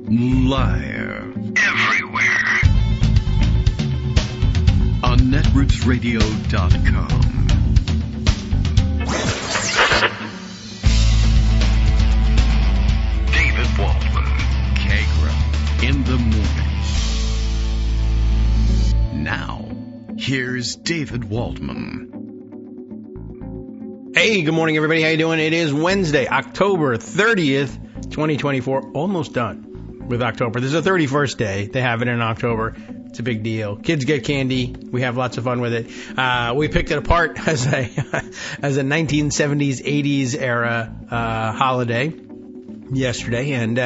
Live. Everywhere. On netrootsradio.com. David Waldman. Kagro. In the morning. Now, here's David Waldman. Hey, good morning, everybody. How you doing? It is Wednesday, October 30th, 2024. Almost done with October. This is the 31st day. They have it in October. It's a big deal. Kids get candy. We have lots of fun with it. We picked it apart as a 1970s, 80s era holiday yesterday, and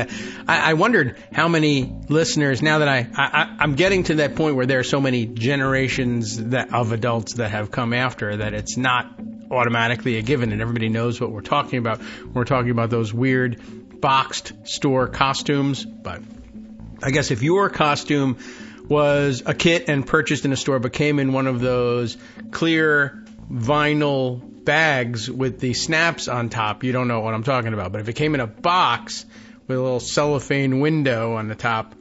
I wondered how many listeners, now that I'm getting to that point where there are so many generations of adults that have come after, that it's not automatically a given and everybody knows what we're talking about. We're talking about those weird boxed store costumes, but I guess if your costume was a kit and purchased in a store but came in one of those clear vinyl bags with the snaps on top, you don't know what I'm talking about. But if it came in a box with a little cellophane window on the top,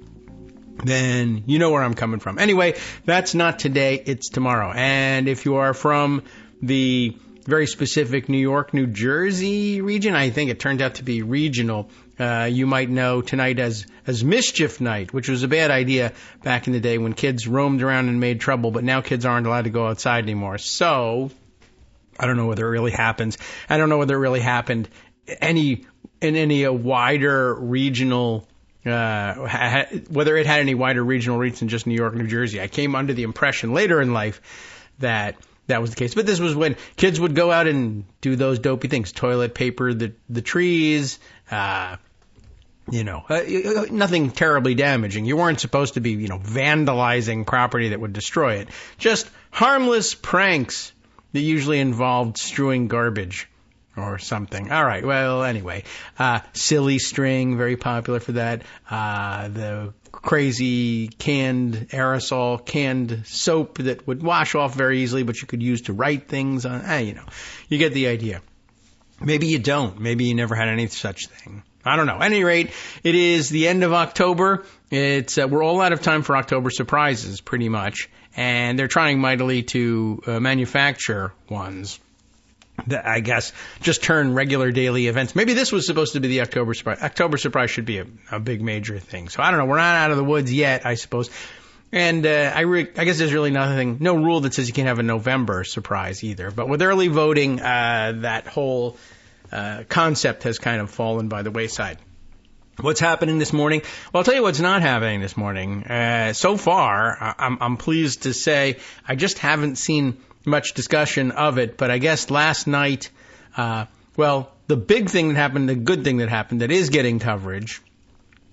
then you know where I'm coming from. Anyway, that's not today, it's tomorrow. And if you are from the very specific New York, New Jersey region, I think it turned out to be regional, you might know tonight as Mischief Night, which was a bad idea back in the day when kids roamed around and made trouble, but now kids aren't allowed to go outside anymore. So I don't know whether it really happens. I don't know whether it really happened in any wider regional, whether it had any wider regional reach than just New York, New Jersey. I came under the impression later in life that was the case. But this was when kids would go out and do those dopey things, toilet paper the trees, nothing terribly damaging. You weren't supposed to be, vandalizing property that would destroy it. Just harmless pranks that usually involved strewing garbage or something. All right. Well, anyway, silly string, very popular for that. The crazy canned soap that would wash off very easily, but you could use to write things on. You get the idea. Maybe you don't. Maybe you never had any such thing. I don't know. At any rate, it is the end of October. We're all out of time for October surprises, pretty much. And they're trying mightily to manufacture ones that, I guess, just turn regular daily events. Maybe this was supposed to be the October surprise. October surprise should be a big major thing. So I don't know. We're not out of the woods yet, I suppose. And I guess there's really no rule that says you can't have a November surprise either. But with early voting, that whole concept has kind of fallen by the wayside. What's happening this morning? Well, I'll tell you what's not happening this morning. So far, I'm pleased to say I just haven't seen much discussion of it. But I guess last night, the big thing that happened, the good thing that happened that is getting coverage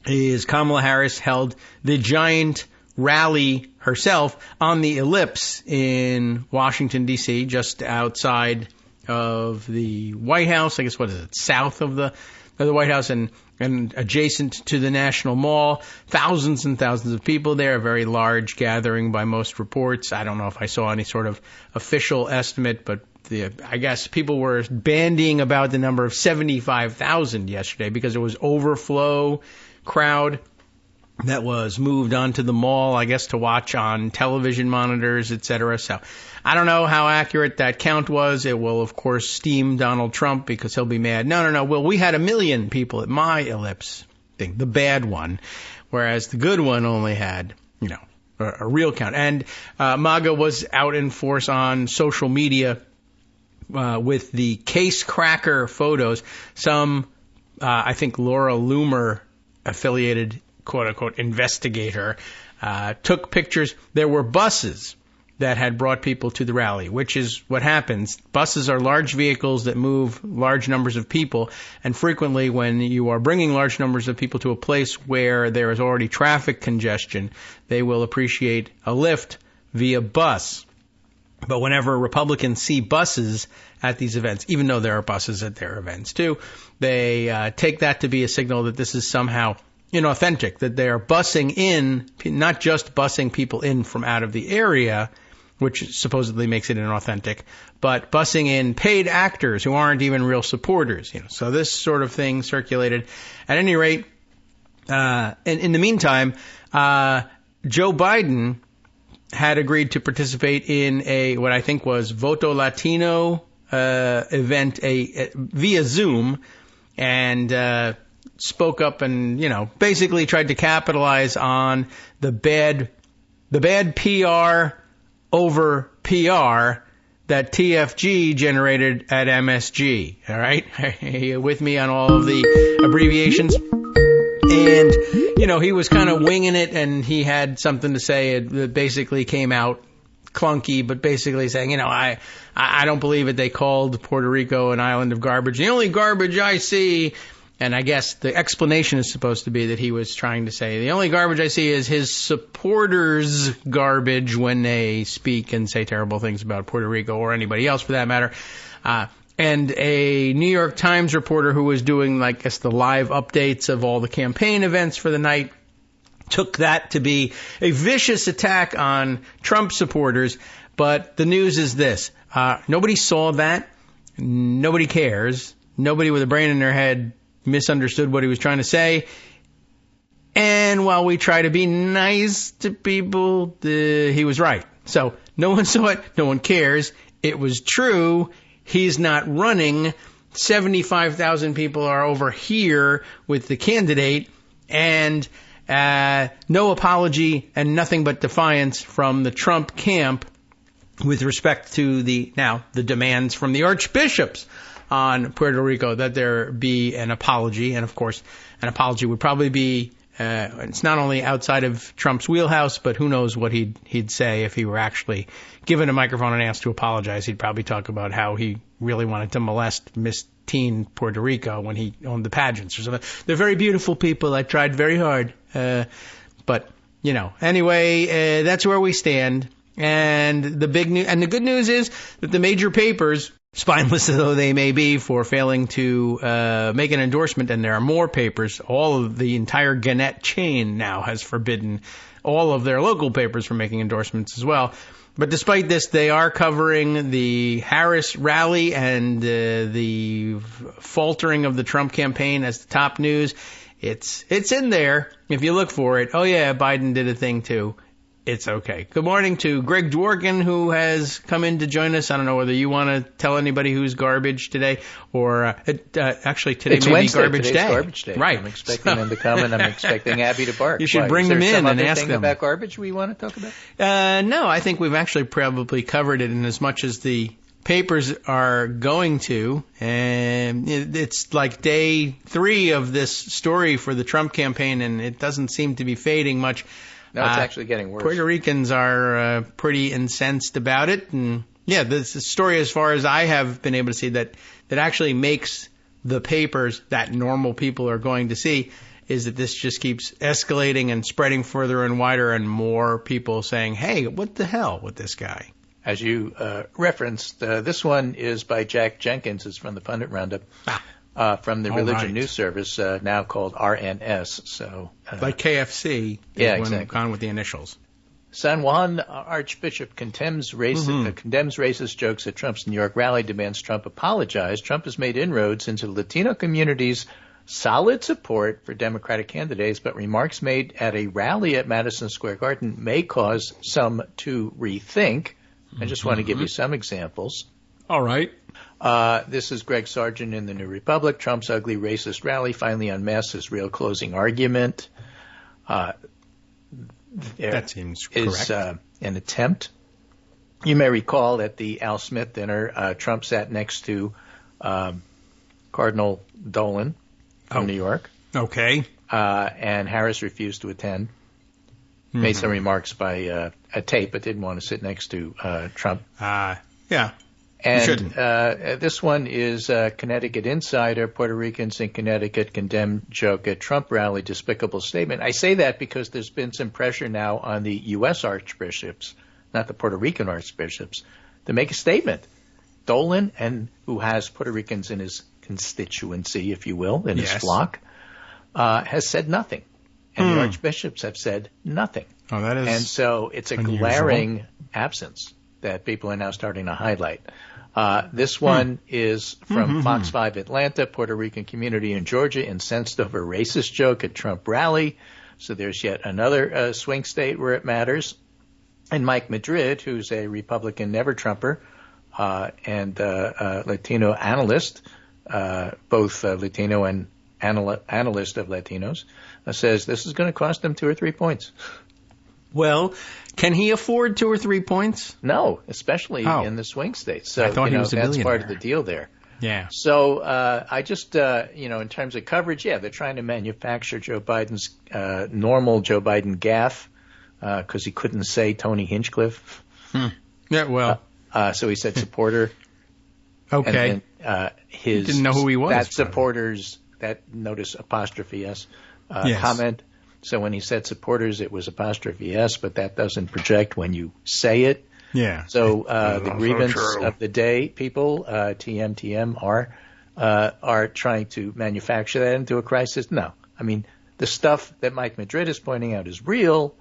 is Kamala Harris held the giant rally herself on the Ellipse in Washington, D.C., just outside of the White House. I guess, what is it, south of the White House and adjacent to the National Mall. Thousands and thousands of people there, a very large gathering by most reports. I don't know if I saw any sort of official estimate, but I guess people were bandying about the number of 75,000 yesterday because there was overflow crowd that was moved onto the mall, I guess, to watch on television monitors, etc. So I don't know how accurate that count was. It will, of course, steam Donald Trump because he'll be mad. No. Well, we had 1 million people at my Ellipse thing, the bad one, whereas the good one only had, a real count. And MAGA was out in force on social media with the case cracker photos. Some, I think, Laura Loomer affiliated quote-unquote investigator, took pictures. There were buses that had brought people to the rally, which is what happens. Buses are large vehicles that move large numbers of people, and frequently when you are bringing large numbers of people to a place where there is already traffic congestion, they will appreciate a lift via bus. But whenever Republicans see buses at these events, even though there are buses at their events too, they take that to be a signal that this is somehow inauthentic, that they are busing in, not just busing people in from out of the area, which supposedly makes it inauthentic, but busing in paid actors who aren't even real supporters. So this sort of thing circulated. At any rate, And in the meantime, Joe Biden had agreed to participate in what I think was Voto Latino event via Zoom, and spoke up and, basically tried to capitalize on the bad PR over PR that TFG generated at MSG. All right? Are you with me on all of the abbreviations? And, he was kind of winging it, and he had something to say. It basically came out clunky, but basically saying, I don't believe it. They called Puerto Rico an island of garbage. The only garbage I see, and I guess the explanation is supposed to be that he was trying to say, the only garbage I see is his supporters' garbage when they speak and say terrible things about Puerto Rico or anybody else for that matter. And a New York Times reporter who was doing, the live updates of all the campaign events for the night took that to be a vicious attack on Trump supporters. But the news is this. Nobody saw that. Nobody cares. Nobody with a brain in their head misunderstood what he was trying to say. And while we try to be nice to people, he was right. So no one saw it. No one cares. It was true. He's not running. 75,000 people are over here with the candidate, and no apology and nothing but defiance from the Trump camp with respect to the demands from the archbishops on Puerto Rico that there be an apology. And of course, an apology would probably be it's not only outside of Trump's wheelhouse, but who knows what he'd say if he were actually given a microphone and asked to apologize. He'd probably talk about how he really wanted to molest Miss Teen Puerto Rico when he owned the pageants or something. They're very beautiful people. I tried very hard. But, anyway, that's where we stand. And the good news is that the major papers, spineless though they may be for failing to make an endorsement, and there are more papers. All of the entire Gannett chain now has forbidden all of their local papers from making endorsements as well. But despite this, they are covering the Harris rally and the faltering of the Trump campaign as the top news. It's in there if you look for it. Oh yeah, Biden did a thing too. It's okay. Good morning to Greg Dworkin, who has come in to join us. I don't know whether you want to tell anybody who's garbage today, or actually today it's may Wednesday. be garbage Today's day. Garbage day. Right. I'm expecting them to come, and I'm expecting Abby to bark. You should bring them in and ask them about garbage we want to talk about. No, I think we've actually probably covered it in as much as the papers are going to, and it's like day 3 of this story for the Trump campaign, and it doesn't seem to be fading much. No, it's actually getting worse. Puerto Ricans are pretty incensed about it. And yeah, this story, as far as I have been able to see, that actually makes the papers that normal people are going to see, is that this just keeps escalating and spreading further and wider, and more people saying, hey, what the hell with this guy? As you referenced, this one is by Jack Jenkins. It's from the Pundit Roundup. From the Religion News Service, now called RNS. So, like KFC, exactly. Gone with the initials. San Juan Archbishop condemns racist jokes at Trump's New York rally, demands Trump apologize. Trump has made inroads into the Latino community's solid support for Democratic candidates, but remarks made at a rally at Madison Square Garden may cause some to rethink. I just want to give you some examples. All right. This is Greg Sargent in the New Republic. Trump's ugly racist rally finally unmasks his real closing argument. That seems correct. Is an attempt. You may recall at the Al Smith dinner, Trump sat next to Cardinal Dolan from New York. Okay. And Harris refused to attend. Made some remarks by a tape, but didn't want to sit next to Trump. Yeah. And this one is Connecticut Insider. Puerto Ricans in Connecticut condemn joke at Trump rally, despicable statement. I say that because there's been some pressure now on the U.S. archbishops, not the Puerto Rican archbishops, to make a statement. Dolan, who has Puerto Ricans in his constituency, if you will, in his flock, has said nothing. And the archbishops have said nothing. Oh, that is And so it's a unusual. glaring absence that people are now starting to highlight. This one is from Fox 5 Atlanta. Puerto Rican community in Georgia incensed over racist joke at Trump rally. So there's yet another swing state where it matters. And Mike Madrid, who's a Republican never-Trumper and Latino analyst, both Latino and analyst of Latinos, says this is going to cost them 2 or 3 points. Well, can he afford 2 or 3 points? No, especially in the swing states. So I thought he was a that's billionaire. part of the deal there. Yeah. So I just, in terms of coverage, they're trying to manufacture Joe Biden's normal Joe Biden gaffe because he couldn't say Tony Hinchcliffe. Yeah, well. So he said supporter. Okay. And then, his didn't know who he was. That supporters, that notice apostrophe S yes. comment. So when he said supporters, it was apostrophe S, but that doesn't project when you say it. Yeah. So the grievance of the day, people, TM, are trying to manufacture that into a crisis. No. I mean, the stuff that Mike Madrid is pointing out is real,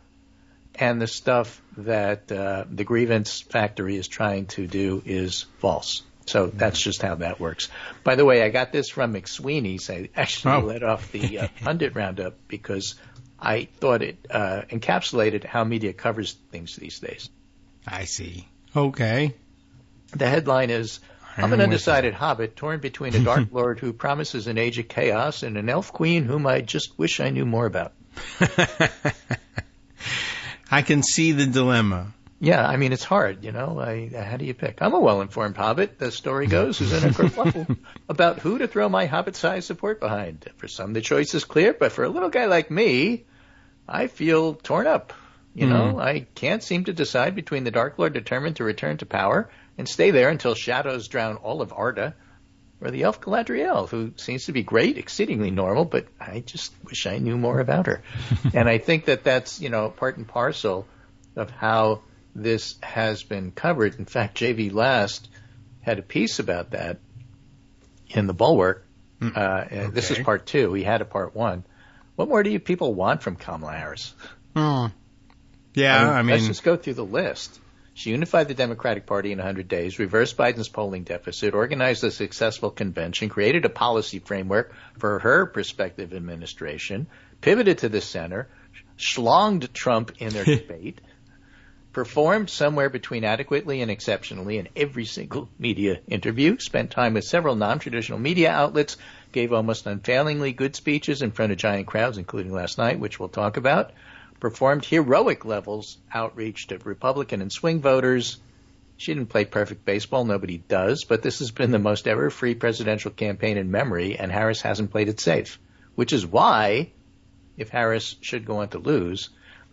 and the stuff that the grievance factory is trying to do is false. So that's just how that works. By the way, I got this from McSweeney's. I actually led off the pundit roundup because I thought it encapsulated how media covers things these days. I see. Okay. The headline is, I'm an undecided hobbit torn between a dark lord who promises an age of chaos and an elf queen whom I just wish I knew more about. I can see the dilemma. Yeah, I mean, it's hard, how do you pick? I'm a well-informed hobbit, the story goes, who's in a kerfuffle about who to throw my hobbit-sized support behind. For some, the choice is clear, but for a little guy like me, I feel torn up. I can't seem to decide between the Dark Lord determined to return to power and stay there until shadows drown all of Arda, or the elf Galadriel, who seems to be great, exceedingly normal, but I just wish I knew more about her. And I think that that's, part and parcel of how this has been covered. In fact, J.V. Last had a piece about that in the Bulwark. And this is part 2. He had a part 1. What more do you people want from Kamala Harris? Yeah, I mean, let's just go through the list. She unified the Democratic Party in 100 days, reversed Biden's polling deficit, organized a successful convention, created a policy framework for her prospective administration, pivoted to the center, schlonged Trump in their debate, performed somewhere between adequately and exceptionally in every single media interview, spent time with several non-traditional media outlets, gave almost unfailingly good speeches in front of giant crowds, including last night, which we'll talk about, performed heroic levels outreach to Republican and swing voters. She didn't play perfect baseball. Nobody does. But this has been the most ever free presidential campaign in memory, and Harris hasn't played it safe, which is why, if Harris should go on to lose,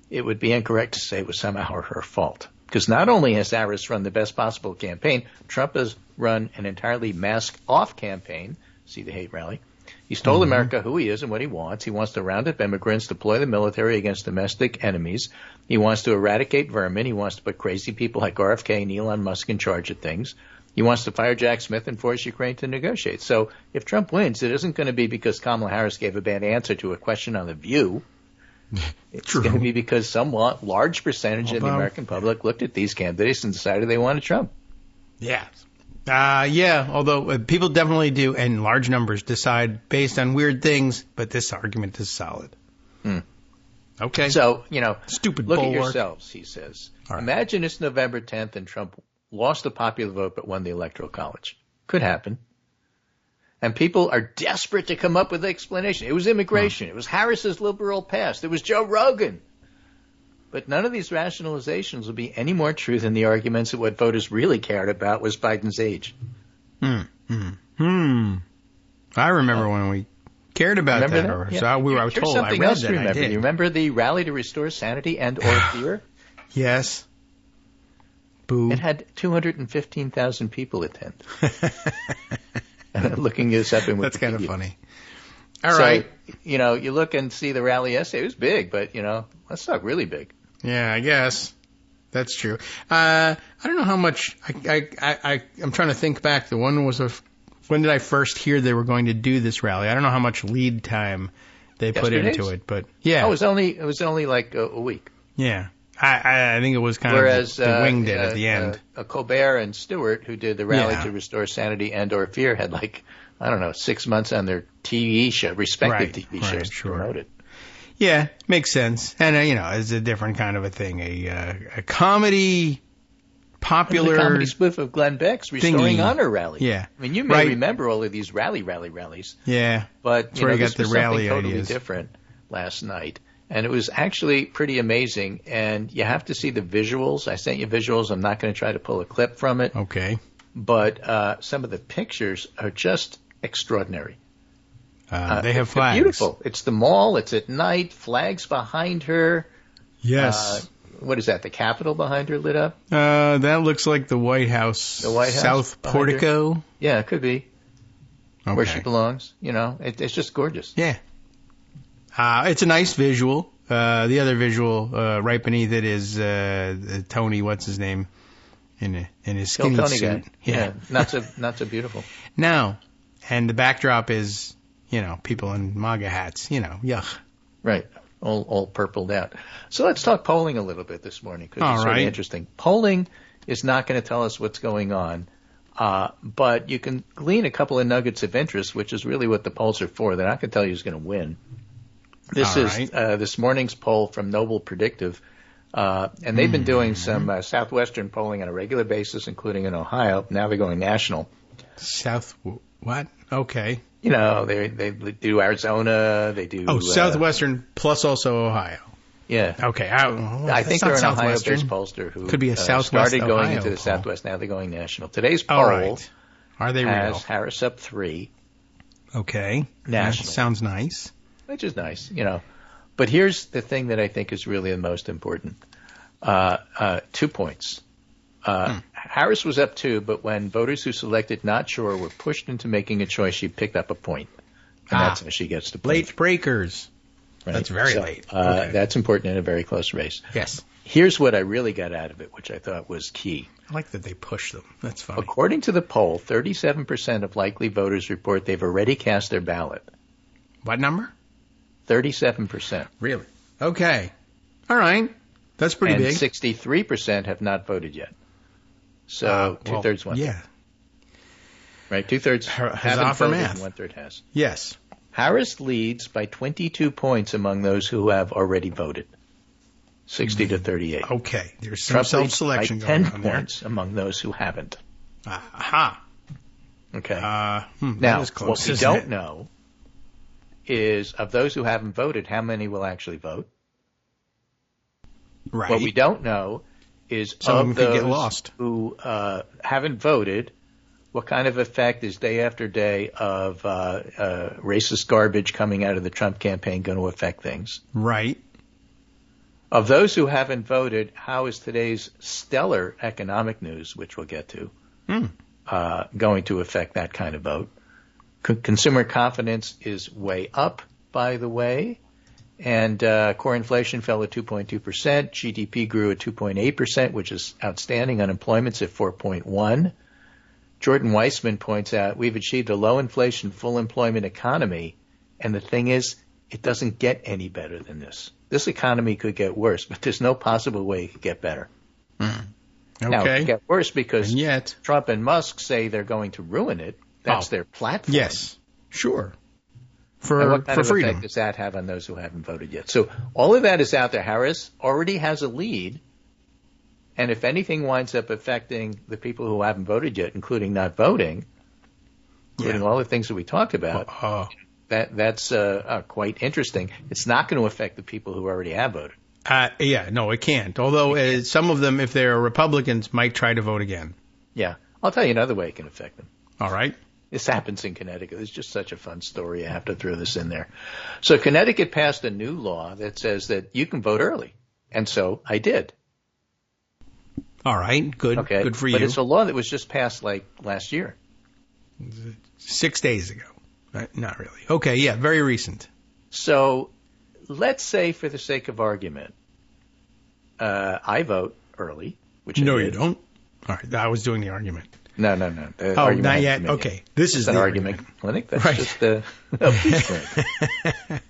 it would be incorrect to say it was somehow her fault. Because not only has Harris run the best possible campaign, Trump has run an entirely mask-off campaign. See the hate rally. He's told America who he is and what he wants. He wants to round up immigrants, deploy the military against domestic enemies. He wants to eradicate vermin. He wants to put crazy people like RFK and Elon Musk in charge of things. He wants to fire Jack Smith and force Ukraine to negotiate. So if Trump wins, it isn't going to be because Kamala Harris gave a bad answer to a question on The View. It's going to be because some large percentage of the American public looked at these candidates and decided they wanted Trump. Yeah. Although people definitely do, in large numbers, decide based on weird things, but this argument is solid. Okay. So, stupid look bulwark. at yourselves, he says. Right. Imagine it's November 10th and Trump lost the popular vote but won the Electoral College. Could happen. And people are desperate to come up with an explanation. It was immigration. It was Harris's liberal past. It was Joe Rogan. But none of these rationalizations will be any more true than the arguments that what voters really cared about was Biden's age. I remember when we cared about that. Or yeah. so I was told. I read that. I did. You remember the rally to restore sanity and or fear? Yes. Boo. It had 215,000 people attend. Looking this up in Wikipedia. That's kind of funny. All right. You look and see the rally essay. It was big, but, let's talk really big. Yeah, I guess. That's true. I don't know how much. I'm trying to think back. The one was when did I first hear they were going to do this rally? I don't know how much lead time they put into it, but yeah. Oh, it was only like a week. Yeah. I think it was kind Whereas, of the wing did at the end. Colbert and Stewart, who did the Rally to Restore Sanity and/or Fear, had 6 months on their TV show, respective TV shows to promote it. Yeah, makes sense. And, it's a different kind of a thing. A comedy, popular... The comedy spoof of Glenn Beck's Restoring Honor Rally. Yeah. I mean, you may remember all of these rallies. Yeah. But, That's where you got this the was rally something totally ideas. different last night. And it was actually pretty amazing. And you have to see the visuals. I sent you visuals. I'm not going to try to pull a clip from it. Okay. But some of the pictures are just extraordinary. They have flags. Beautiful. It's the mall. It's at night. Flags behind her. Yes. What is that? The Capitol behind her lit up? That looks like the White House. The White House South Portico. Her. Yeah, it could be. Okay. Where she belongs. It's just gorgeous. Yeah. It's a nice visual. The other visual right beneath it is Tony. What's his name? In his skinny Tony suit. Guy. Yeah. Not so beautiful. No. And the backdrop is, people in MAGA hats. Yuck. Right. All purpled out. So let's talk polling a little bit this morning because it's really interesting. Polling is not going to tell us what's going on, but you can glean a couple of nuggets of interest, which is really what the polls are for. They're not going to tell you who's going to win. This is this morning's poll from Noble Predictive, and they've been doing some Southwestern polling on a regular basis, including in Ohio. Now they're going national. What? Okay. They do Arizona. They do. Southwestern plus also Ohio. Yeah. Okay. I think they're an Ohio-based pollster who could be a Southwest started Ohio going into the poll. Southwest. Now they're going national. Today's poll Are they has real? Harris up 3. Okay. National. That sounds nice. Which is nice, But here's the thing that I think is really the most important. 2 points. Harris was up 2, but when voters who selected not sure were pushed into making a choice, she picked up a point. And that's how she gets the point. Late breakers. Right. That's very late. That's important in a very close race. Yes. Here's what I really got out of it, which I thought was key. I like that they push them. That's funny. According to the poll, 37% of likely voters report they've already cast their ballot. What number? 37%. Really? Okay. All right. That's pretty big. And 63% have not voted yet. So two-thirds, one-third. Yeah. Right, two-thirds haven't voted and one-third has. Yes. Harris leads by 22 points among those who have already voted. 60 to 38. Okay. There's some self-selection going on there. 10 points among those who haven't. Aha. Okay. Now, what we don't know is of those who haven't voted, how many will actually vote? Right. What we don't know is Some of could get those lost. who haven't voted, what kind of effect is day after day of racist garbage coming out of the Trump campaign going to affect things? Right. Of those who haven't voted, how is today's stellar economic news, which we'll get to, going to affect that kind of vote? Consumer confidence is way up, by the way, and core inflation fell at 2.2%. GDP grew at 2.8%, which is outstanding. Unemployment's at 4.1%. Jordan Weissman points out we've achieved a low inflation, full employment economy, and the thing is, it doesn't get any better than this. This economy could get worse, but there's no possible way it could get better. Okay. Now, it could get worse because yet, Trump and Musk say they're going to ruin it. That's their platform. Yes, sure. And what kind of freedom. effect does that have on those who haven't voted yet? So all of that is out there. Harris already has a lead. And if anything winds up affecting the people who haven't voted yet, including not voting, including all the things that we talked about, that's quite interesting. It's not going to affect the people who already have voted. No, it can't. Although some of them, if they're Republicans, might try to vote again. Yeah. I'll tell you another way it can affect them. All right. This happens in Connecticut. It's just such a fun story. I have to throw this in there. So Connecticut passed a new law that says that you can vote early. And so I did. All right. Good. Okay. Good for you. But it's a law that was just passed like last year. 6 days ago. Not really. Okay. Yeah. Very recent. So let's say for the sake of argument, I vote early, which No, I did. you don't. All right. I was doing the argument. No. Not yet. Okay. This is an the argument clinic. That's right. just a peace clinic.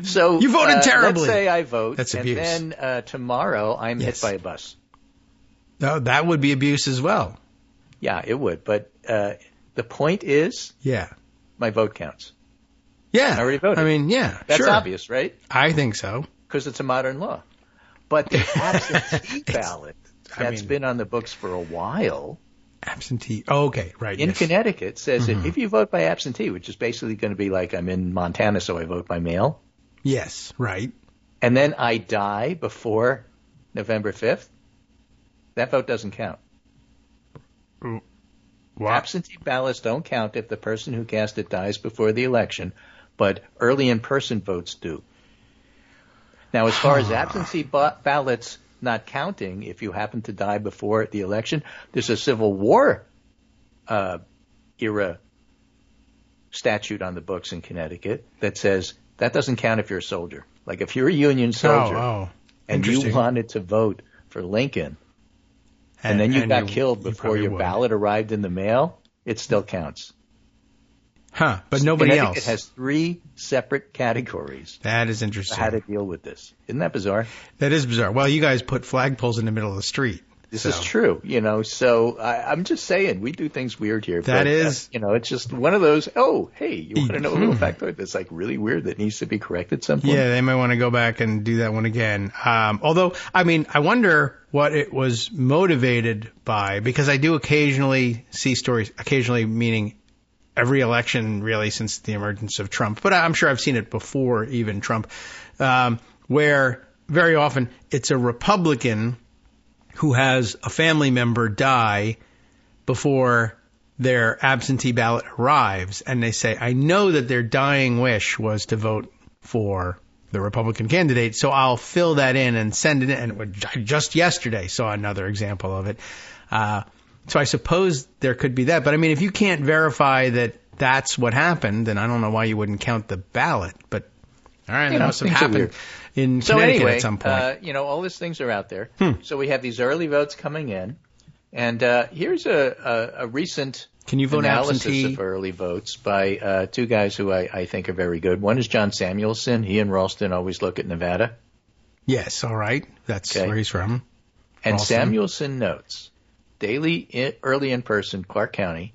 So you voted terribly. Let's say I vote. That's abuse. And then tomorrow I'm hit by a bus. No, that would be abuse as well. Yeah, it would. But the point is, my vote counts. Yeah. I already voted. I mean, That's obvious, right? I think so. Because it's a modern law. But the absentee ballot that's been on the books for a while. Absentee. Oh, okay, right. In Connecticut says that if you vote by absentee, which is basically going to be like I'm in Montana, so I vote by mail. Yes, right. And then I die before November 5th, that vote doesn't count. What? Absentee ballots don't count if the person who cast it dies before the election, but early in-person votes do. Now, as far as absentee ballots not counting, if you happen to die before the election, there's a Civil War era statute on the books in Connecticut that says that doesn't count if you're a soldier. Like if you're a Union soldier and you wanted to vote for Lincoln and then you got killed before your ballot arrived in the mail, it still counts. Huh, but nobody else. Connecticut has 3 separate categories. That is interesting. How to deal with this. Isn't that bizarre? That is bizarre. Well, you guys put flagpoles in the middle of the street. This is true, so I'm just saying, we do things weird here. That is. It's just one of those, you want to know a little factoid that's like really weird that needs to be corrected at some point? Yeah, they might want to go back and do that one again. Although, I wonder what it was motivated by, because I do occasionally see stories, occasionally meaning every election really since the emergence of Trump, but I'm sure I've seen it before even Trump, where very often it's a Republican who has a family member die before their absentee ballot arrives, and they say, I know that their dying wish was to vote for the Republican candidate, so I'll fill that in and send it in. And I just yesterday saw another example of it. So I suppose there could be that. But, if you can't verify that that's what happened, then I don't know why you wouldn't count the ballot. But, all right, that must have happened in Connecticut at some point. All these things are out there. So we have these early votes coming in. And here's a recent analysis absentee? Of early votes by 2 guys who I think are very good. One is John Samuelson. He and Ralston always look at Nevada. Yes, all right. That's where he's from. And Ralston. Samuelson notes, early in person, Clark County.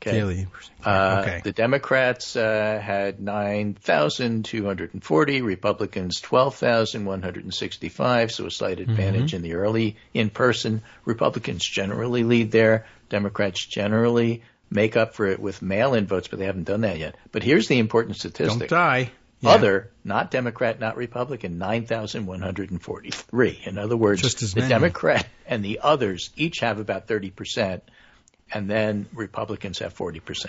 Daily. Okay. The Democrats had 9,240, Republicans 12,165, so a slight advantage in the early in-person. Republicans generally lead there. Democrats generally make up for it with mail-in votes, but they haven't done that yet. But here's the important statistic. Don't die. Yeah. Other, not Democrat, not Republican, 9,143. In other words, the Democrat and the others each have about 30%. And then Republicans have 40%.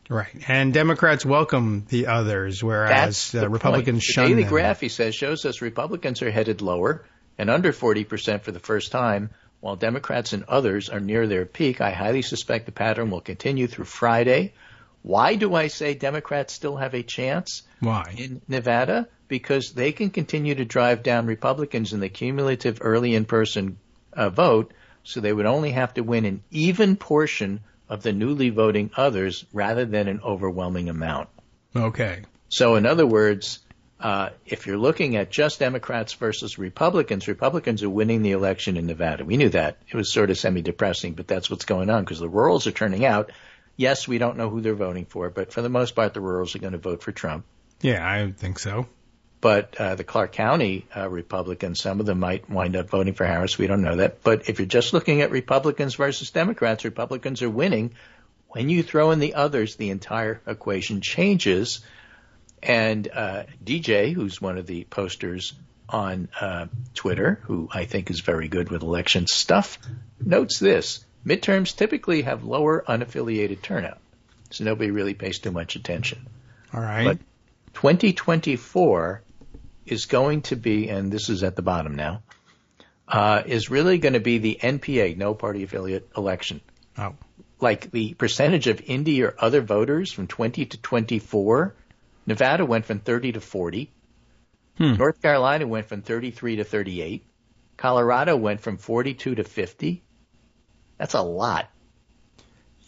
Right. And Democrats welcome the others, whereas Republicans shun them. The daily graph, he says, shows us Republicans are headed lower and under 40% for the first time, while Democrats and others are near their peak. I highly suspect the pattern will continue through Friday. Why do I say Democrats still have a chance? Why? In Nevada? Because they can continue to drive down Republicans in the cumulative early in-person vote, so they would only have to win an even portion of the newly voting others rather than an overwhelming amount. Okay. So in other words, if you're looking at just Democrats versus Republicans, Republicans are winning the election in Nevada. We knew that. It was sort of semi-depressing, but that's what's going on because the rurals are turning out. Yes, we don't know who they're voting for, but for the most part, the rurals are going to vote for Trump. Yeah, I think so. But the Clark County Republicans, some of them might wind up voting for Harris. We don't know that. But if you're just looking at Republicans versus Democrats, Republicans are winning. When you throw in the others, the entire equation changes. And DJ, who's one of the posters on Twitter, who I think is very good with election stuff, notes this. Midterms typically have lower unaffiliated turnout. So nobody really pays too much attention. All right. But 2024 is going to be, and this is at the bottom now, is really going to be the NPA, no party affiliate election. Oh. Like the percentage of indie or other voters from 20 to 24, Nevada went from 30 to 40. North Carolina went from 33 to 38. Colorado went from 42 to 50. That's a lot.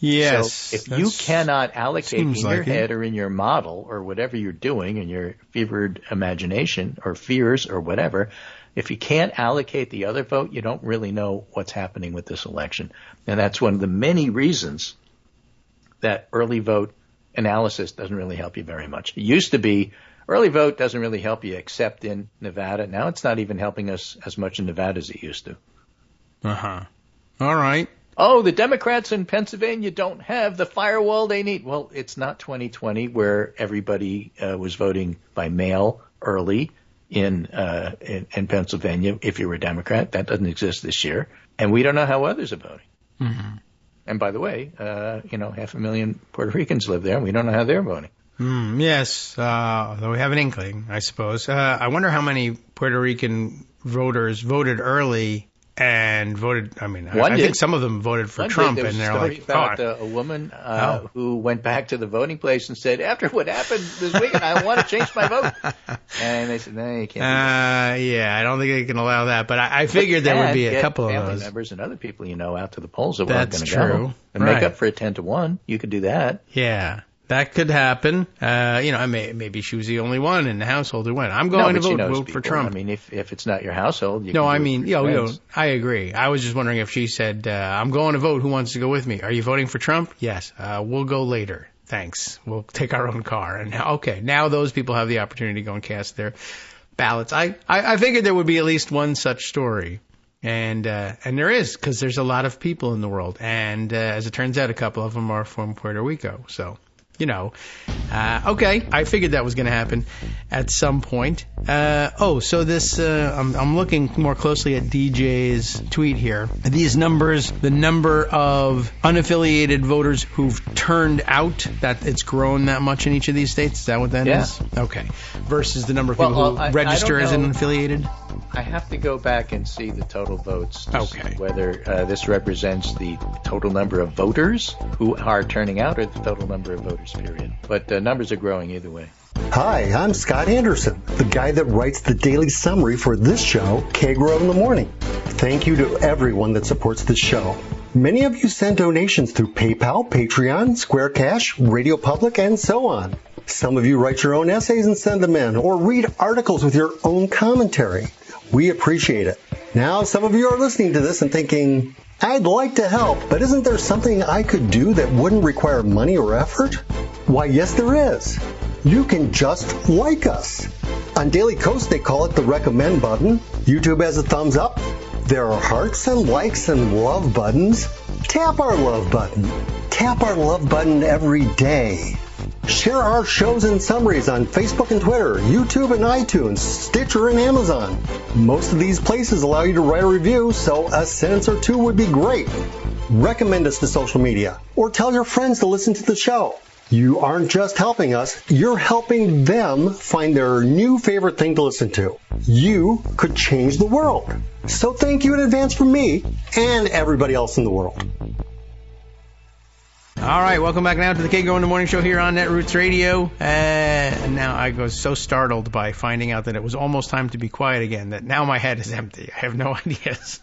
Yes. So if you cannot allocate in your head or in your model or whatever you're doing in your fevered imagination or fears or whatever, if you can't allocate the other vote, you don't really know what's happening with this election. And that's one of the many reasons that early vote analysis doesn't really help you very much. It used to be early vote doesn't really help you except in Nevada. Now it's not even helping us as much in Nevada as it used to. Uh-huh. All right. Oh, the Democrats in Pennsylvania don't have the firewall they need. Well, it's not 2020 where everybody was voting by mail early in Pennsylvania if you were a Democrat. That doesn't exist this year. And we don't know how others are voting. Mm-hmm. And by the way, 500,000 Puerto Ricans live there, and we don't know how they're voting. Yes, though we have an inkling, I suppose. I wonder how many Puerto Rican voters voted early and voted. I mean, I think some of them voted for Trump, and they're like, about a woman who went back to the voting place and said, after what happened this weekend, I want to change my vote. And they said, no, you can't do that. Yeah, I don't think they can allow that. But I figured there would be a couple of family those. Members and other people out to the polls that weren't going to go. That's true. And make up for a 10-1. You could do that. Yeah. That could happen. Maybe she was the only one in the household who went. I'm going to vote for Trump. I mean, if it's not your household, you I agree. I was just wondering if she said, I'm going to vote. Who wants to go with me? Are you voting for Trump? Yes. We'll go later. Thanks. We'll take our own car. And now those people have the opportunity to go and cast their ballots. I figured there would be at least one such story. And there is, because there's a lot of people in the world. And as it turns out, a couple of them are from Puerto Rico. So. I figured that was going to happen at some point. So this, I'm looking more closely at DJ's tweet here. These numbers, the number of unaffiliated voters who've turned out, that it's grown that much in each of these states. Is that what that is? Okay. Versus the number of people who register as unaffiliated? I have to go back and see the total votes to see whether this represents the total number of voters who are turning out or the total number of voters, period. But numbers are growing either way. Hi, I'm Scott Anderson, the guy that writes the daily summary for this show, Kagro in the Morning. Thank you to everyone that supports this show. Many of you send donations through PayPal, Patreon, Square Cash, Radio Public, and so on. Some of you write your own essays and send them in, or read articles with your own commentary. We appreciate it. Now, some of you are listening to this and thinking, I'd like to help, but isn't there something I could do that wouldn't require money or effort? Why, yes, there is. You can just like us. On Daily Kos, they call it the recommend button. YouTube has a thumbs up. There are hearts and likes and love buttons. Tap our love button. Tap our love button every day. Share our shows and summaries on Facebook and Twitter, YouTube and iTunes, Stitcher and Amazon. Most of these places allow you to write a review, so a sentence or two would be great. Recommend us to social media, or tell your friends to listen to the show. You aren't just helping us, you're helping them find their new favorite thing to listen to. You could change the world. So thank you in advance from me and everybody else in the world. All right, welcome back now to the Kagro in the Morning Show here on Netroots Radio. And now I was so startled by finding out that it was almost time to be quiet again that now my head is empty. I have no ideas.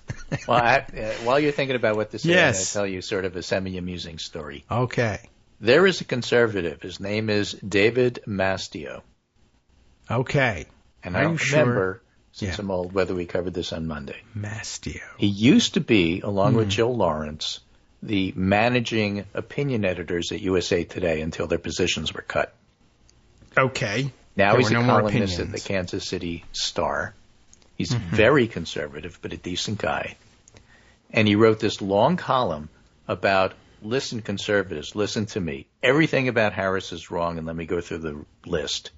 Well, while you're thinking about what to say, I'm going to tell you sort of a semi-amusing story. Okay. There is a conservative. His name is David Mastio. Okay. And I don't remember, since I'm old, whether we covered this on Monday. Mastio. He used to be, along with Jill Lawrence, the managing opinion editors at USA Today until their positions were cut. Okay. Now he's a columnist at the Kansas City Star. He's very conservative, but a decent guy. And he wrote this long column about, listen, conservatives, listen to me. Everything about Harris is wrong, and let me go through the list.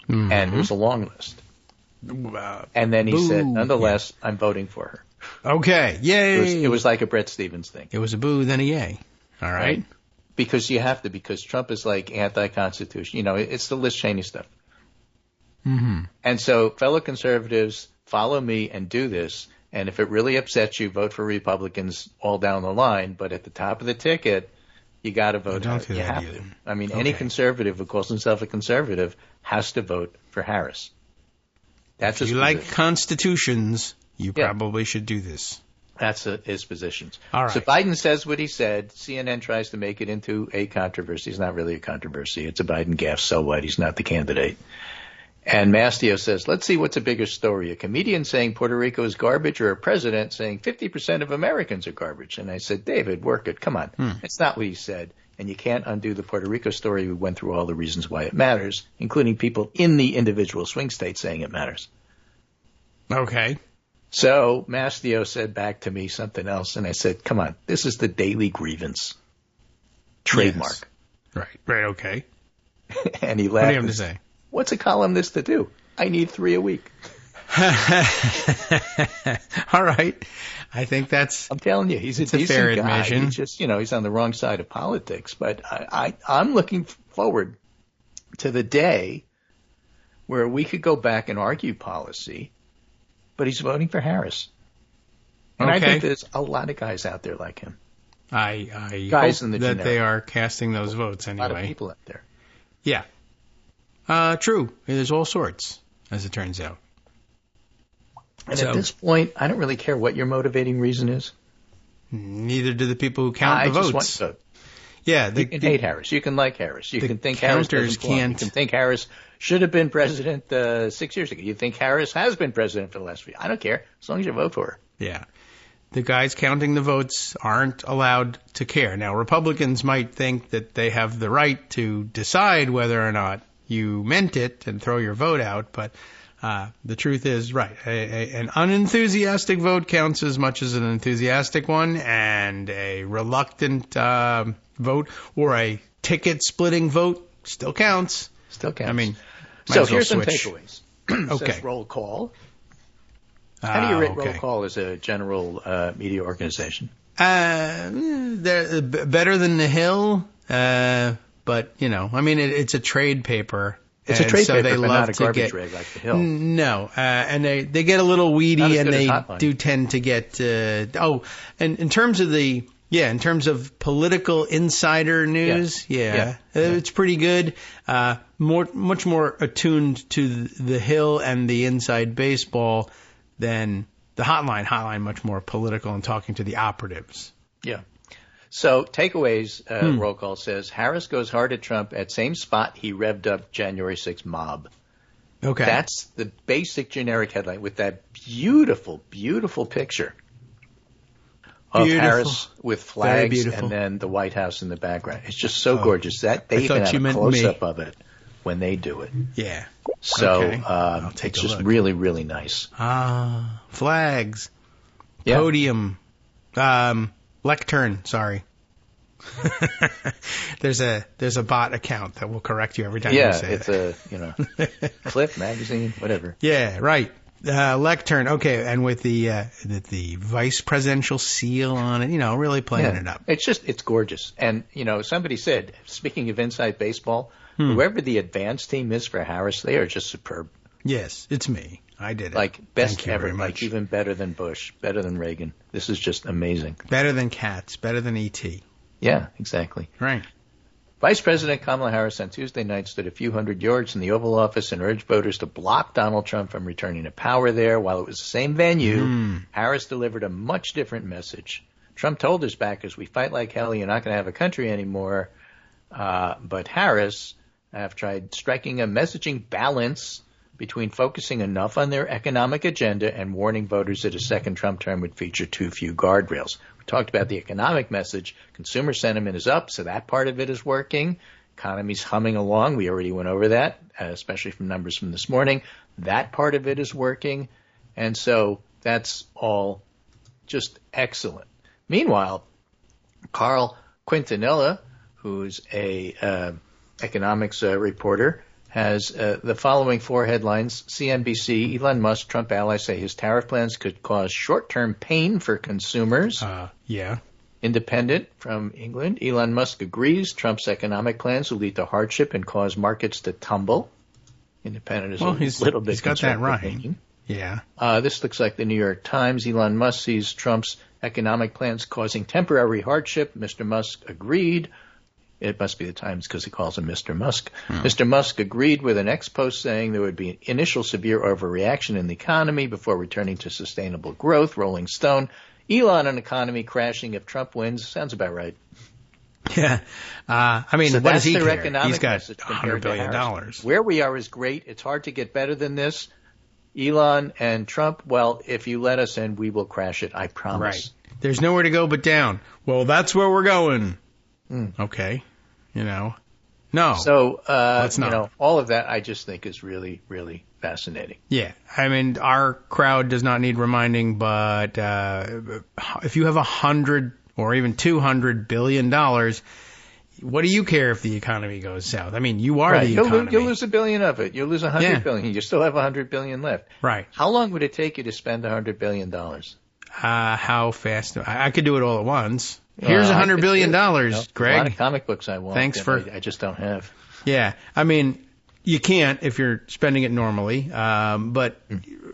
And it was a long list. And then he said, nonetheless, I'm voting for her. Okay, yay! It was like a Bret Stephens thing. It was a boo, then a yay. All right. Because you have to, because Trump is like anti-constitution. It's the Liz Cheney stuff. And so, fellow conservatives, follow me and do this. And if it really upsets you, vote for Republicans all down the line. But at the top of the ticket, you got to vote. You have to. I mean, any conservative who calls himself a conservative has to vote for Harris. That's if you like constitutions, you probably should do this. That's his positions. All right. So Biden says what he said. CNN tries to make it into a controversy. It's not really a controversy. It's a Biden gaffe. So what? He's not the candidate. And Mastio says, let's see what's a bigger story. A comedian saying Puerto Rico is garbage or a president saying 50% of Americans are garbage. And I said, David, work it. Come on. It's not what he said. And you can't undo the Puerto Rico story. We went through all the reasons why it matters, including people in the individual swing states saying it matters. Okay. So Mastio said back to me something else, and I said, come on, this is the daily grievance. Trademark. Yes. Right, okay. And he laughed. What do you have to say? What's a columnist to do? I need 3 a week. All right. I think I'm telling you, he's a decent fair guy. admission. He's just, he's on the wrong side of politics. But I'm looking forward to the day where we could go back and argue policy, but he's voting for Harris. And I think there's a lot of guys out there like him. I guys hope in the that generic. they are casting those votes anyway. A lot of people out there. Yeah. True. There's all sorts, as it turns out. And at this point, I don't really care what your motivating reason is. Neither do the people who count the votes. I just want to vote. Yeah. You can hate Harris. You can like Harris. You can think Harris doesn't belong. Can't. You can think Harris should have been president 6 years ago. You think Harris has been president for the last few years. I don't care, as long as you vote for her. Yeah. The guys counting the votes aren't allowed to care. Now, Republicans might think that they have the right to decide whether or not you meant it and throw your vote out, but the truth is, right, an unenthusiastic vote counts as much as an enthusiastic one, and a reluctant vote or a ticket-splitting vote still counts. Still counts. I mean, so here's some switch. takeaways. Okay. Says roll call. How do you rate roll call as a general media organization? They're better than The Hill, but, it's a trade paper. It's a trade so paper, they but love not a to garbage get, rag like The Hill. No, and they get a little weedy, and they do tend to get. And in terms of in terms of political insider news, it's pretty good. Much more attuned to The Hill and the inside baseball than the Hotline. Hotline much more political and talking to the operatives. Yeah. So takeaways, roll call says, Harris goes hard at Trump at same spot he revved up January 6th mob. Okay. That's the basic generic headline with that beautiful, beautiful picture of Harris with flags and then the White House in the background. It's just so gorgeous. That they even have a close-up of it when they do it. Yeah. So it's just really, really nice. Flags. Yeah. Podium. Lectern, sorry. There's a bot account that will correct you every time you say it. Yeah, it's a Clip magazine, whatever. Yeah, right. Lectern, okay, and with the vice presidential seal on it, really playing it up. It's gorgeous. And somebody said, speaking of inside baseball, whoever the advance team is for Harris, they are just superb. Yes, it's me. I did it. Like best ever, like even better than Bush, better than Reagan. This is just amazing. Better than Katz, better than E.T. Yeah, exactly. Right. Vice President Kamala Harris on Tuesday night stood a few hundred yards from the Oval Office and urged voters to block Donald Trump from returning to power there. While it was the same venue, Harris delivered a much different message. Trump told his backers, we fight like hell, you're not going to have a country anymore. But Harris have tried striking a messaging balance between focusing enough on their economic agenda and warning voters that a second Trump term would feature too few guardrails. We talked about the economic message. Consumer sentiment is up, so that part of it is working. Economy's humming along. We already went over that, especially from numbers from this morning. That part of it is working. And so that's all just excellent. Meanwhile, Carl Quintanilla, who's a economics reporter, has the following 4 headlines. CNBC, Elon Musk, Trump allies say his tariff plans could cause short-term pain for consumers. Yeah. Independent from England, Elon Musk agrees Trump's economic plans will lead to hardship and cause markets to tumble. Independent is a little bit he's got that right. Thinking. Yeah. This looks like the New York Times. Elon Musk sees Trump's economic plans causing temporary hardship. Mr. Musk agreed. It must be the Times because he calls him Mr. Musk. Mr. Musk agreed with an ex-post saying there would be an initial severe overreaction in the economy before returning to sustainable growth. Rolling Stone, Elon and economy crashing if Trump wins. Sounds about right. Yeah. I mean, So what does he their care? economic He's got message $100 compared to billion. Harris. Where we are is great. It's hard to get better than this. Elon and Trump, well, if you let us in, we will crash it. I promise. Right. There's nowhere to go but down. Well, that's where we're going. Okay. No. So, let's not. all of that I just think is really, really fascinating. Yeah. I mean, our crowd does not need reminding, but if you have $100 or even $200 billion, what do you care if the economy goes south? I mean, you are the economy. You'll lose $1 billion of it. You'll lose $100 billion. You still have $100 billion left. Right. How long would it take you to spend $100 billion? How fast? I could do it all at once. Here's $100 billion, Greg. A lot of comic books I want. Thanks for. I just don't have. Yeah. I mean, you can't if you're spending it normally. But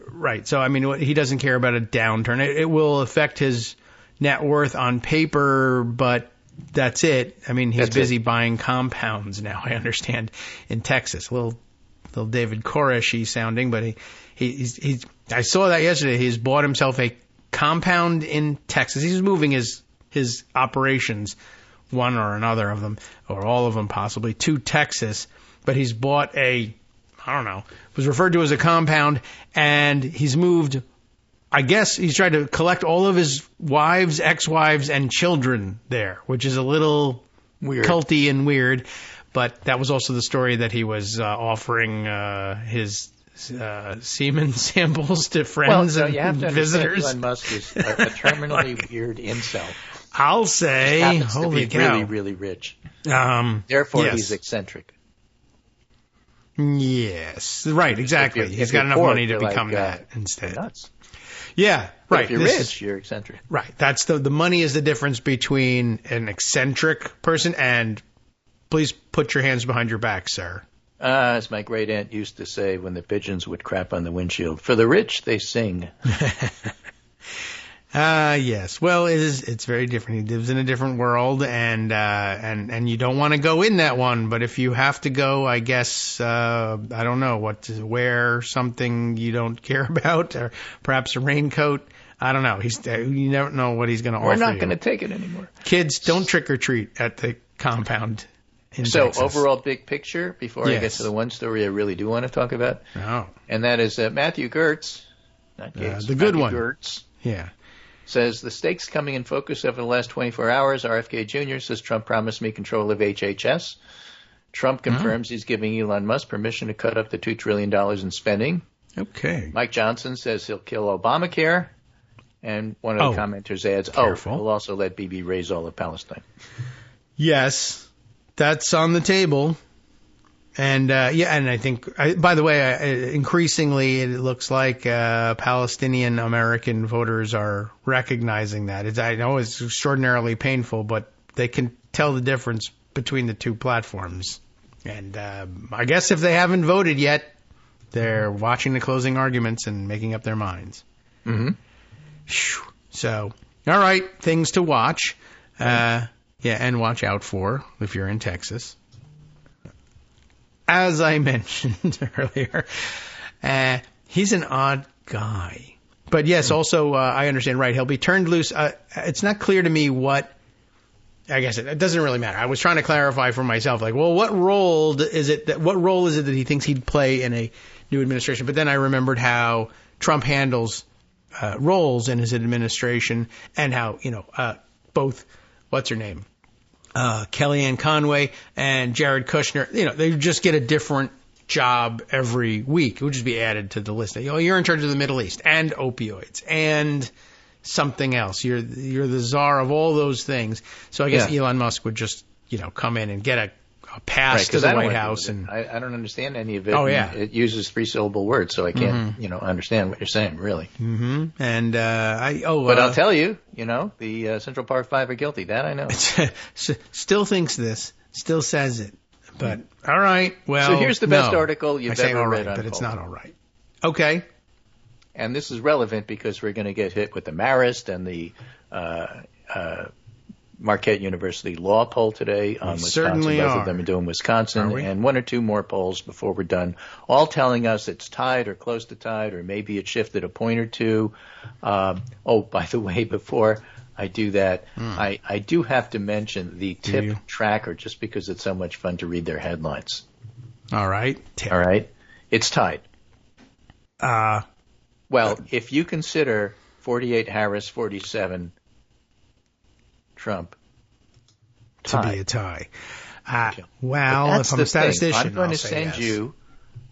right. So I mean, he doesn't care about a downturn. It will affect his net worth on paper, but that's it. I mean, he's busy buying compounds now, I understand, in Texas. A little David Koresh-y sounding, but he's I saw that yesterday. He's bought himself a compound in Texas. He's moving his operations, one or another of them, or all of them possibly, to Texas. But he's bought it was referred to as a compound, and he's moved. I guess he's tried to collect all of his wives, ex-wives, and children there, which is a little weird, culty and weird. But that was also the story that he was offering his semen samples to friends and you have to visitors. Elon Musk is a terminally weird incel. I'll say, holy cow, really, really rich. Therefore, he's eccentric. Yes, right, exactly. He's got enough money to become that instead. Nuts. Yeah, right. But if you're rich, you're eccentric. Right. That's the money is the difference between an eccentric person and please put your hands behind your back, sir. As my great aunt used to say when the pigeons would crap on the windshield, for the rich, they sing. Yes. Well, it's very different. He lives in a different world, and you don't want to go in that one. But if you have to go, I guess I don't know what to wear, something you don't care about, or perhaps a raincoat. I don't know. You never know what he's going to offer. We're not going to take it anymore. Kids, don't trick or treat at the compound in Texas. Texas. Overall big picture, before I get to the one story I really do want to talk about, and that is Matthew Gertz, not Gates, the good one. Gertz, yeah. Says the stakes coming in focus over the last 24 hours. RFK Jr. says Trump promised me control of HHS. Trump confirms he's giving Elon Musk permission to cut up to $2 trillion in spending. Okay. Mike Johnson says he'll kill Obamacare. And one of the commenters adds, he'll also let Bibi raise all of Palestine. Yes, that's on the table. And, and I think, by the way, increasingly it looks like Palestinian American voters are recognizing that. I know it's extraordinarily painful, but they can tell the difference between the two platforms. And I guess if they haven't voted yet, they're watching the closing arguments and making up their minds. Mm-hmm. So, all right, things to watch. And watch out for if you're in Texas. As I mentioned earlier, he's an odd guy. But yes, also, I understand, right, he'll be turned loose. It's not clear to me what, I guess it doesn't really matter. I was trying to clarify for myself, like, well, what role is it that he thinks he'd play in a new administration? But then I remembered how Trump handles roles in his administration and how, both, what's her name? Kellyanne Conway and Jared Kushner, they just get a different job every week. It would just be added to the list. You're in charge of the Middle East and opioids and something else. You're the czar of all those things. So I guess Elon Musk would just, come in and get a pass to the White House. And I don't understand any of it. Oh, yeah. It uses 3-syllable words, so I can't, understand what you're saying, really. Mm-hmm. And but I'll tell you, the Central Park Five are guilty. That I know. Still thinks this, still says it. But all right, well. So here's the best article you've ever read on. But it's not all right. Okay. And this is relevant because we're going to get hit with the Marist and the Marquette University law poll today on Wisconsin. Certainly Both are. of them are doing Wisconsin, and one or two more polls before we're done, all telling us it's tied or close to tied, or maybe it shifted a point or two. By the way, before I do that, I do have to mention the tip tracker just because it's so much fun to read their headlines. All right. All right. It's tied. Well, if you consider 48 Harris, 47 Trump to be a tie. Okay. Well, if I'm a statistician, I'm going to yes. send you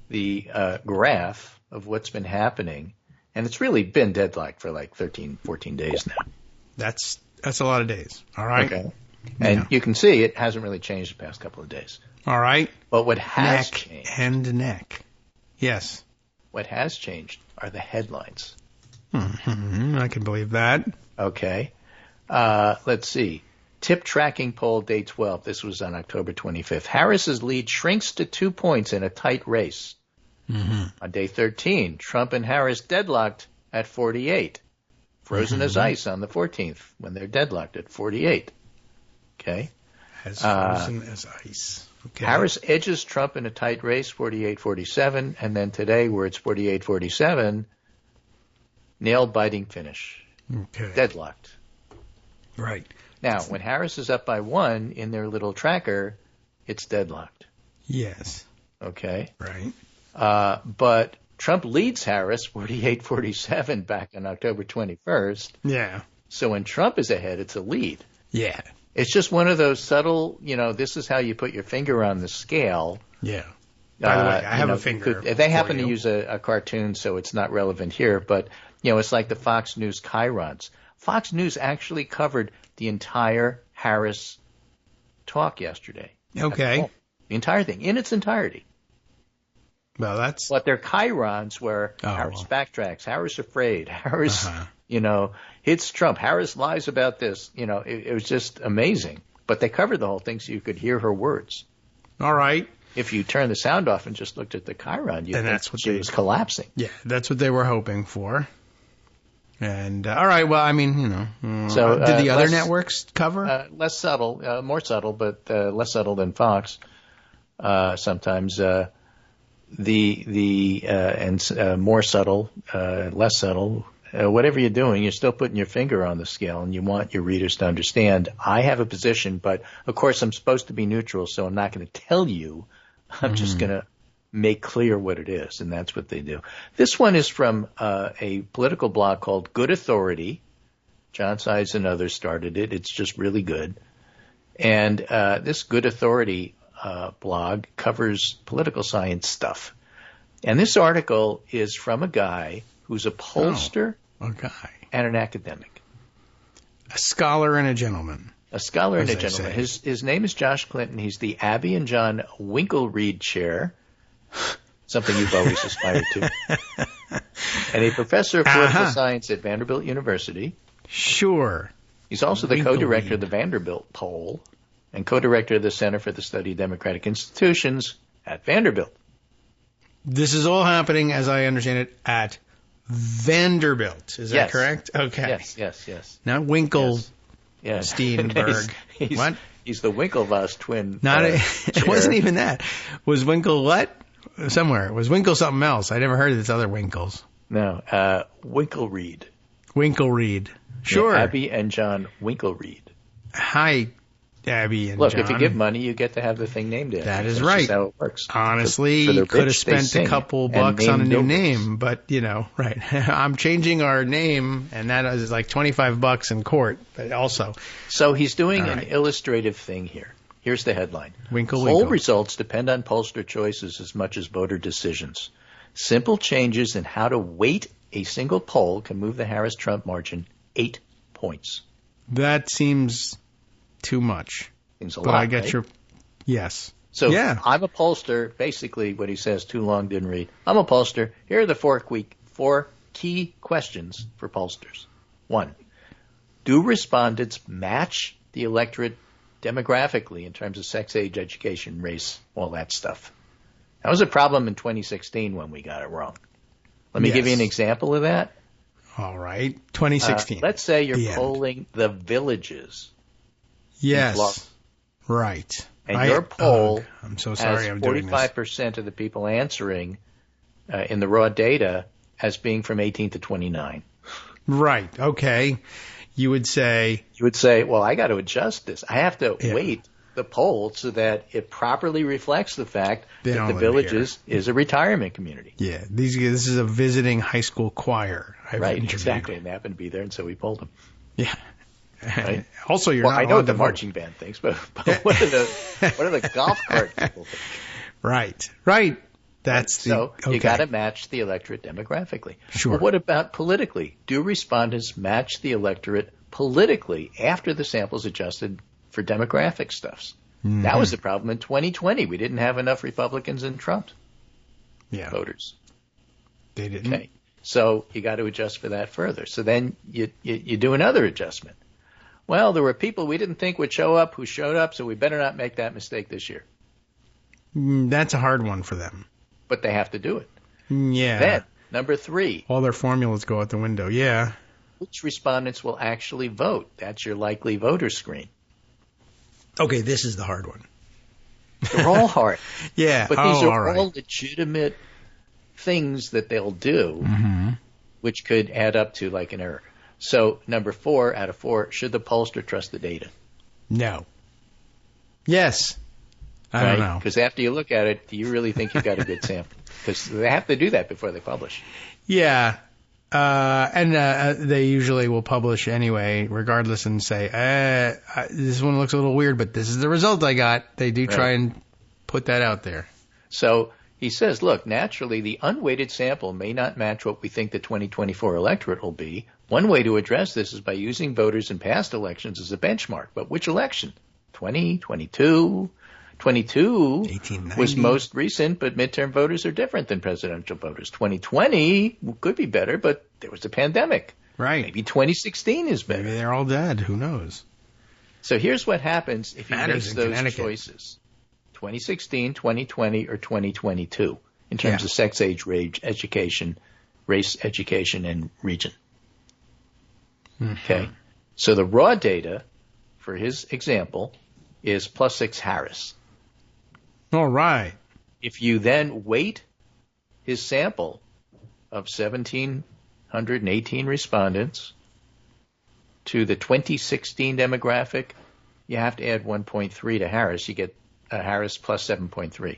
the graph of what's been happening, and it's really been deadlocked for like 13, 14 days now. That's a lot of days. All right. Okay. And you can see it hasn't really changed the past couple of days. All right. But what has neck changed and neck. Yes. What has changed are the headlines. I can believe that. Okay. Let's see. Tip tracking poll day 12. This was on October 25th. Harris's lead shrinks to 2 points in a tight race. On day 13, Trump and Harris deadlocked at 48. Frozen as ice on the 14th when they're deadlocked at 48. Okay. As frozen as ice. Okay. Harris edges Trump in a tight race, 48-47, and then today, where it's 48-47, nail-biting finish. Okay. Deadlocked. Right. Now, when Harris is up by 1 in their little tracker, it's deadlocked. Yes. Okay. Right. But Trump leads Harris 48-47 back on October 21st. Yeah. So when Trump is ahead, it's a lead. Yeah. It's just one of those subtle, this is how you put your finger on the scale. Yeah. By the way, I have a finger. They happen to use a cartoon, so it's not relevant here. But, it's like the Fox News chyrons. Fox News actually covered the entire Harris talk yesterday. Okay. The entire thing, in its entirety. Well, that's... But their chyrons were Harris backtracks, Harris afraid, Harris, hits Trump, Harris lies about this. It was just amazing. But they covered the whole thing so you could hear her words. All right. If you turn the sound off and just looked at the chyron, you'd think she was collapsing. Yeah, that's what they were hoping for. And, all right, well, I mean, so, did the other networks cover? Less subtle, more subtle, but less subtle than Fox. Sometimes more subtle, less subtle. Whatever you're doing, you're still putting your finger on the scale, and you want your readers to understand. I have a position, but, of course, I'm supposed to be neutral, so I'm not going to tell you. I'm just going to make clear what it is, and that's what they do. This one is from a political blog called Good Authority. John Sides and others started it. It's just really good. And this Good Authority blog covers political science stuff. And this article is from a guy who's a pollster and an academic. A scholar and a gentleman. A scholar and a gentleman. His name is Josh Clinton. He's the Abby and John Winklereed Chair, something you've always aspired to, and a professor of political science at Vanderbilt University. Sure. He's also the co-director of the Vanderbilt poll and co-director of the Center for the Study of Democratic Institutions at Vanderbilt. This is all happening, as I understand it, at Vanderbilt. Is that correct? Okay. Yes. Not Steenberg. What? He's the Winklevoss twin. It wasn't even that. Was Winkle what? Somewhere. Was Winkle something else? I never heard of this other Winkles. No. Winklereed. Winklereed. Sure. Yeah, Abby and John Winklereed. Hi, Abby and Look, John. if you give money, you get to have the thing named after. That is That's right. Just how it works. Honestly, you could have spent a couple bucks on a new name, but, right. I'm changing our name, and that is like $25 in court, but also. So he's doing an illustrative thing here. Here's the headline. Winkle. Poll results depend on pollster choices as much as voter decisions. Simple changes in how to weight a single poll can move the Harris-Trump margin 8 points. That seems too much. Seems a but lot, I get right? your... Yes. So I'm a pollster. Basically, what he says, too long, didn't read. I'm a pollster. Here are the four key questions for pollsters. 1, do respondents match the electorate demographically in terms of sex, age, education, race, all that stuff? That was a problem in 2016 when we got it wrong. Let me give you an example of that. All right. 2016. Let's say you're polling the villages Yes. Right. And your poll I'm so sorry has I'm doing this. 45% of the people answering in the raw data as being from 18 to 29. Right. Okay. You would say, well, I got to adjust this. I have to weight the poll so that it properly reflects the fact that the Villages is a retirement community. Yeah. This is a visiting high school choir. Right. Exactly. And they happened to be there, and so we polled them. Yeah. Right? Also, you're not I know what the vote. marching band thinks, but what are the golf cart people think? Right. That's so you got to match the electorate demographically. Sure. Well, what about politically? Do respondents match the electorate politically after the sample's adjusted for demographic stuffs? Mm-hmm. That was the problem in 2020. We didn't have enough Republicans and Trump voters. They didn't. Okay. So you got to adjust for that further. So then you do another adjustment. Well, there were people we didn't think would show up who showed up, so we better not make that mistake this year. That's a hard one for them. But they have to do it. Yeah. Then, number 3. All their formulas go out the window. Yeah. Which respondents will actually vote? That's your likely voter screen. Okay, this is the hard one. They're all hard. Yeah. But these are all legitimate things that they'll do, which could add up to like an error. So, number 4 out of 4, should the pollster trust the data? No. Yes. I don't know. Because after you look at it, do you really think you got a good sample? Because they have to do that before they publish. Yeah. And they usually will publish anyway, regardless, and say, this one looks a little weird, but this is the result I got. They do try and put that out there. So he says, look, naturally, the unweighted sample may not match what we think the 2024 electorate will be. One way to address this is by using voters in past elections as a benchmark. But which election? 2022? 22 was most recent, but midterm voters are different than presidential voters. 2020 could be better, but there was a pandemic. Right. Maybe 2016 is better. Maybe they're all dead. Who knows? So here's what happens if you make those Connecticut. choices. 2016, 2020, or 2022 in terms of sex, age, race, education, and region. Okay. So the raw data for his example is +6 Harris. All right. If you then weight his sample of 1,718 respondents to the 2016 demographic, you have to add 1.3 to Harris. You get Harris plus 7.3.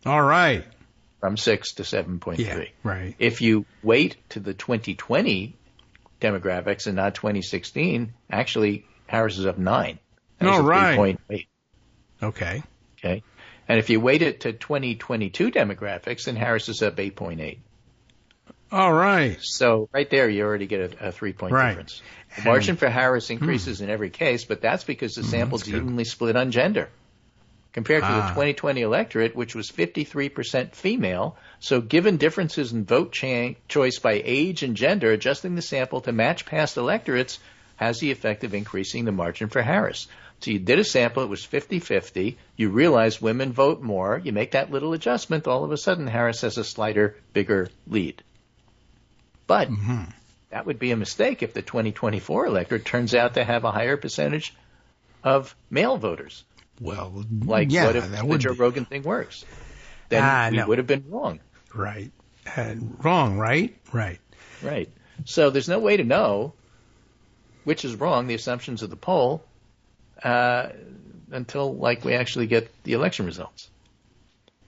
All right. From 6 to 7.3. Yeah, right. If you weight to the 2020 demographics and not 2016, actually Harris is up 9. All right. 3.8. Okay. Okay. And if you weight it to 2022 demographics, then Harris is up 8.8. All right. So right there, you already get a 3-point difference. The margin for Harris increases in every case, but that's because the sample's evenly split on gender. Compared to the 2020 electorate, which was 53% female, so given differences in vote choice by age and gender, adjusting the sample to match past electorates has the effect of increasing the margin for Harris. So you did a sample, it was 50-50, you realize women vote more, you make that little adjustment, all of a sudden Harris has a slighter, bigger lead. But that would be a mistake if the 2024 electorate turns out to have a higher percentage of male voters. Well, what if the Joe Rogan thing works? Then we would have been wrong. Right. Wrong, right? Right. Right. So there's no way to know which is wrong, the assumptions of the poll, until we actually get the election results.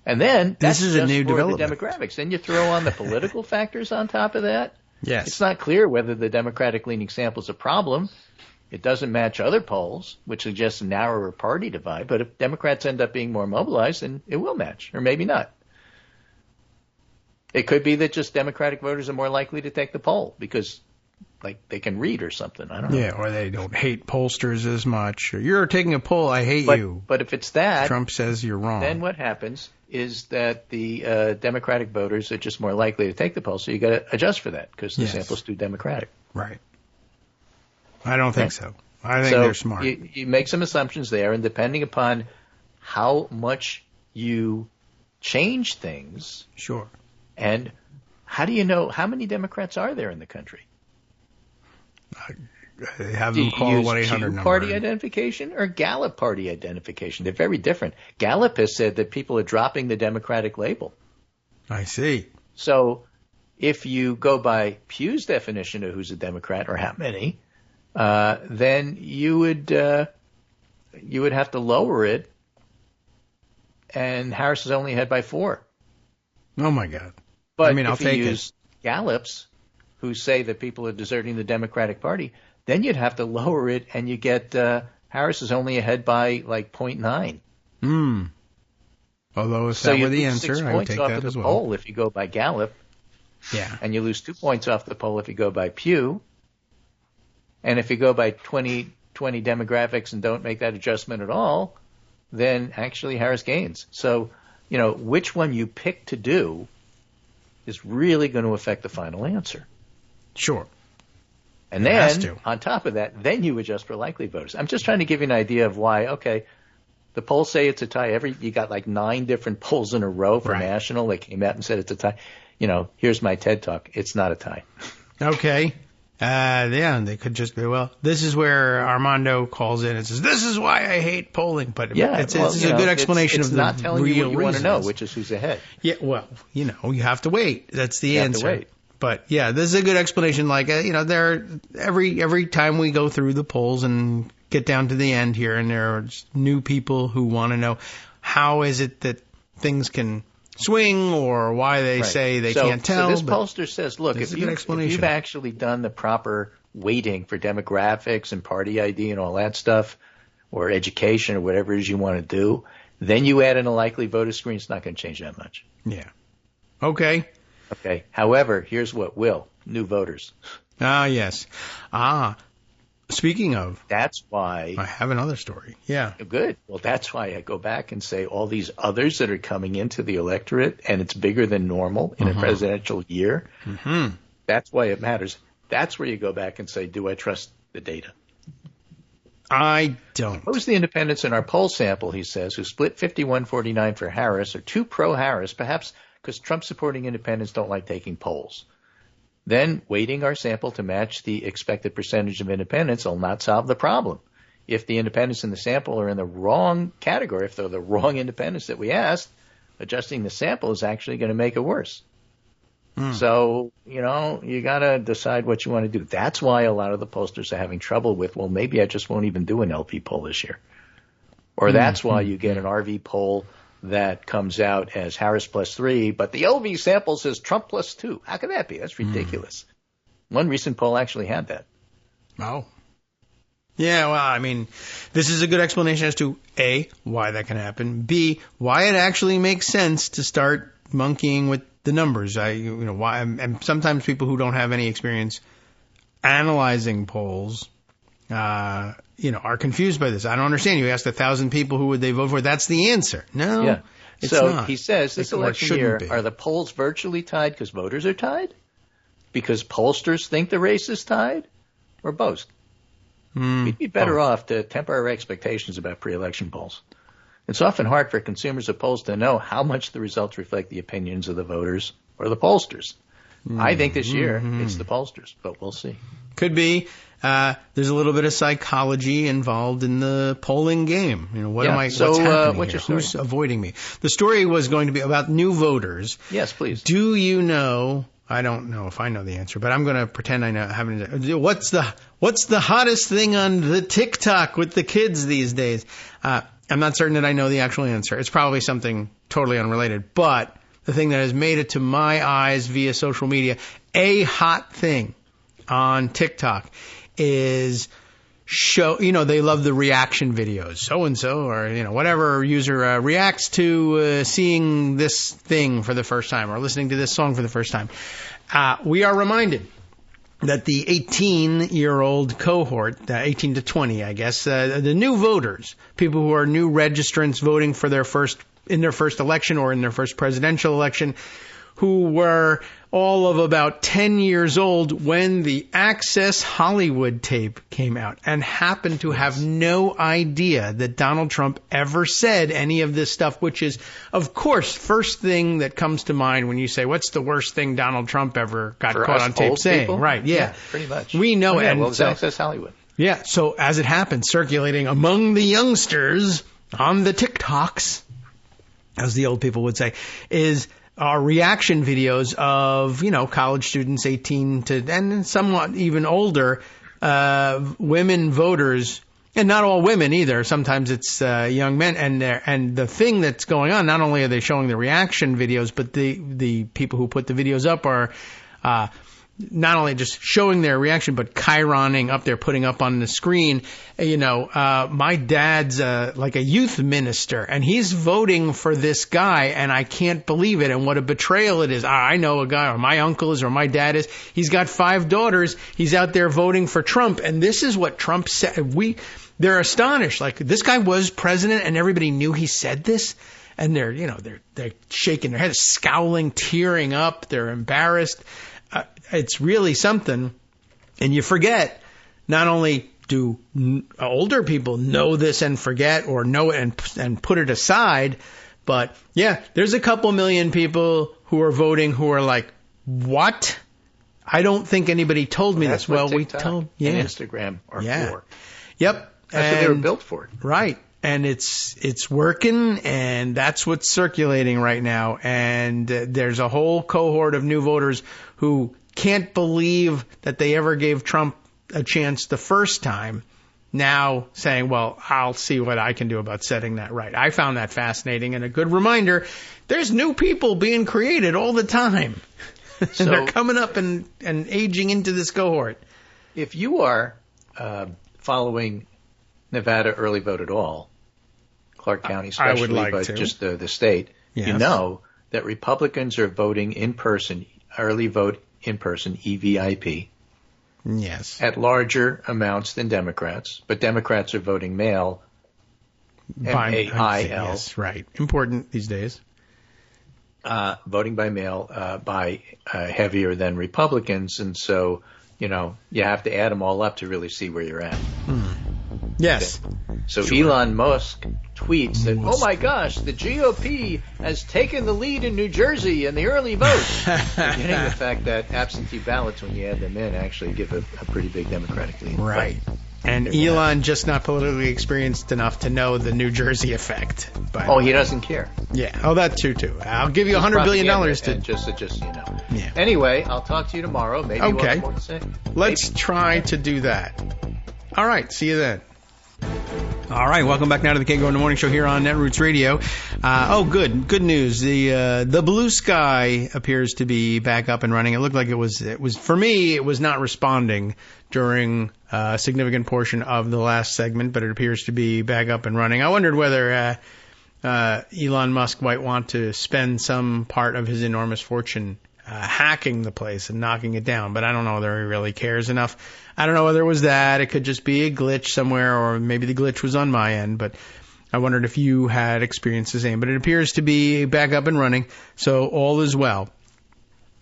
And then this is just a new for development. The demographics. Then you throw on the political factors on top of that. Yes. It's not clear whether the Democratic-leaning sample is a problem. It doesn't match other polls, which suggests a narrower party divide. But if Democrats end up being more mobilized, then it will match, or maybe not. It could be that just Democratic voters are more likely to take the poll because, they can read or something. I don't know. Yeah, or they don't hate pollsters as much. Or you're taking a poll, I hate you. But if it's that, Trump says you're wrong. Then what happens is that the Democratic voters are just more likely to take the poll, so you got to adjust for that because the sample's too Democratic. Right. I don't think so. I think they're smart. You make some assumptions there, and depending upon how much you change things, sure. And how do you know how many Democrats are there in the country? have them call a 1-800 number. Party identification or Gallup party identification? They're very different. Gallup has said that people are dropping the Democratic label. I see. So if you go by Pew's definition of who's a Democrat or how many, then you would have to lower it, and Harris is only ahead by 4. Oh my God! But I mean, I'll take you use Gallups, who say that people are deserting the Democratic Party, then you'd have to lower it, and you get Harris is only ahead by like 0.9. Although if that were the answer, I would take that as well. So you lose 6 points off of the poll if you go by Gallup. Yeah. And you lose 2 points off the poll if you go by Pew. And if you go by 2020 demographics and don't make that adjustment at all, then actually Harris gains. So, which one you pick to do is really going to affect the final answer. Sure. And then, on top of that, then you adjust for likely voters. I'm just trying to give you an idea of why, okay, the polls say it's a tie. You got like 9 different polls in a row for national. They came out and said it's a tie. Here's my TED Talk. It's not a tie. Okay. Yeah, they could just be, this is where Armando calls in and says, this is why I hate polling. But it's a good explanation of the real reasons. It's not telling you what you want to know, which is who's ahead. Yeah, well, you have to wait. That's the answer. You have to wait. But, yeah, this is a good explanation. Like, every time we go through the polls and get down to the end here, and there are new people who want to know how is it that things can swing or why they say they can't tell. So this pollster says, look, if you've actually done the proper weighting for demographics and party ID and all that stuff, or education or whatever it is you want to do, then you add in a likely voter screen, it's not going to change that much. Yeah. Okay. However, here's what will. New voters. Yes. Speaking of, that's why I have another story. Yeah. Good. Well, that's why I go back and say all these others that are coming into the electorate, and it's bigger than normal in a presidential year. That's why it matters. That's where you go back and say, do I trust the data? I don't. Suppose the independents in our poll sample, he says, who split 51-49 for Harris, are too pro-Harris, perhaps because Trump-supporting independents don't like taking polls. Then weighting our sample to match the expected percentage of independents will not solve the problem. If the independents in the sample are in the wrong category, if they're the wrong independents that we asked, adjusting the sample is actually going to make it worse. So, you got to decide what you want to do. That's why a lot of the pollsters are having trouble with, maybe I just won't even do an LP poll this year. Or that's why you get an RV poll that comes out as Harris +3, but the LV sample says Trump +2. How can that be? That's ridiculous. One recent poll actually had that. Oh. Yeah, well, I mean, this is a good explanation as to, A, why that can happen, B, why it actually makes sense to start monkeying with the numbers. Why, and sometimes people who don't have any experience analyzing polls, are confused by this. I don't understand. You asked 1,000 people who would they vote for. That's the answer. No, yeah. It's so not. He says this election year, are the polls virtually tied because voters are tied? Because pollsters think the race is tied? Or both? We'd be better off to temper our expectations about pre-election polls. It's often hard for consumers of polls to know how much the results reflect the opinions of the voters or the pollsters. I think this year it's the pollsters, but we'll see. Could be. There's a little bit of psychology involved in the polling game. What's happening what's here? Your story? Who's avoiding me? The story was going to be about new voters. Yes, please. Do you know? I don't know if I know the answer, but I'm going to pretend I know. What's the hottest thing on the TikTok with the kids these days? I'm not certain that I know the actual answer. It's probably something totally unrelated, but the thing that has made it to my eyes via social media, a hot thing on TikTok is they love the reaction videos. So-and-so or, whatever user reacts to seeing this thing for the first time or listening to this song for the first time. We are reminded that the 18-year-old cohort, 18 to 20, I guess, the new voters, people who are new registrants voting for in their first election or in their first presidential election, who were all of about 10 years old when the Access Hollywood tape came out and happened to have no idea that Donald Trump ever said any of this stuff, which is, of course, first thing that comes to mind when you say, what's the worst thing Donald Trump ever got caught on tape saying? People? Right, yeah. Pretty much. We know it. Well, it was Access Hollywood. Yeah, so as it happened, circulating among the youngsters on the TikToks, as the old people would say, is reaction videos of, college students 18 to, and somewhat even older, women voters, and not all women either. Sometimes it's young men, and the thing that's going on, not only are they showing the reaction videos, but the people who put the videos up are not only just showing their reaction, but chyroning up there, putting up on the screen, my dad's like a youth minister, and he's voting for this guy, and I can't believe it, and what a betrayal it is. I know a guy, or my uncle is, or my dad is. He's got 5 daughters. He's out there voting for Trump, and this is what Trump said. They're astonished. Like, this guy was president, and everybody knew he said this. And they're shaking their heads, scowling, tearing up. They're embarrassed. It's really something. And you forget, not only do older people know this and forget, or know it and put it aside, but yeah, there's a couple million people who are voting who are like, what? I don't think anybody told me this. Well, TikTok we told, and Instagram are for. Yep. That's what they were built for. Right. And it's working, and that's what's circulating right now. And there's a whole cohort of new voters who can't believe that they ever gave Trump a chance the first time, now saying, well, I'll see what I can do about setting that right. I found that fascinating and a good reminder. There's new people being created all the time. So they're coming up and aging into this cohort. If you are following Nevada early vote at all, Clark County especially, I would like but to. Just the state, yes. You know that Republicans are voting in person, early vote in person, EVIP. Yes. At larger amounts than Democrats, but Democrats are voting mail, M-A-I-L. Yes, right. Important these days. Voting by mail by heavier than Republicans, and so, you have to add them all up to really see where you're at. Yes. Okay. So sure. Elon Musk tweets that, oh my gosh, the GOP has taken the lead in New Jersey in the early vote. Forgetting the fact that absentee ballots, when you add them in, actually give a pretty big Democratic lead. Right. And Elon just not politically experienced enough to know the New Jersey effect. Oh, he doesn't care. Yeah. Oh, that too. I'll give you $100 billion to... Just Yeah. Anyway, I'll talk to you tomorrow. Maybe we'll have more to say. Let's try to do that. All right. See you then. All right, welcome back now to the Kagro in the Morning Show here on Netroots Radio. Good news. The blue sky appears to be back up and running. It looked like it was for me. It was not responding during a significant portion of the last segment, but it appears to be back up and running. I wondered whether Elon Musk might want to spend some part of his enormous fortune hacking the place and knocking it down, but I don't know whether he really cares enough. I don't know whether it was that. It could just be a glitch somewhere, or maybe the glitch was on my end, but I wondered if you had experienced the same. But it appears to be back up and running, so all is well.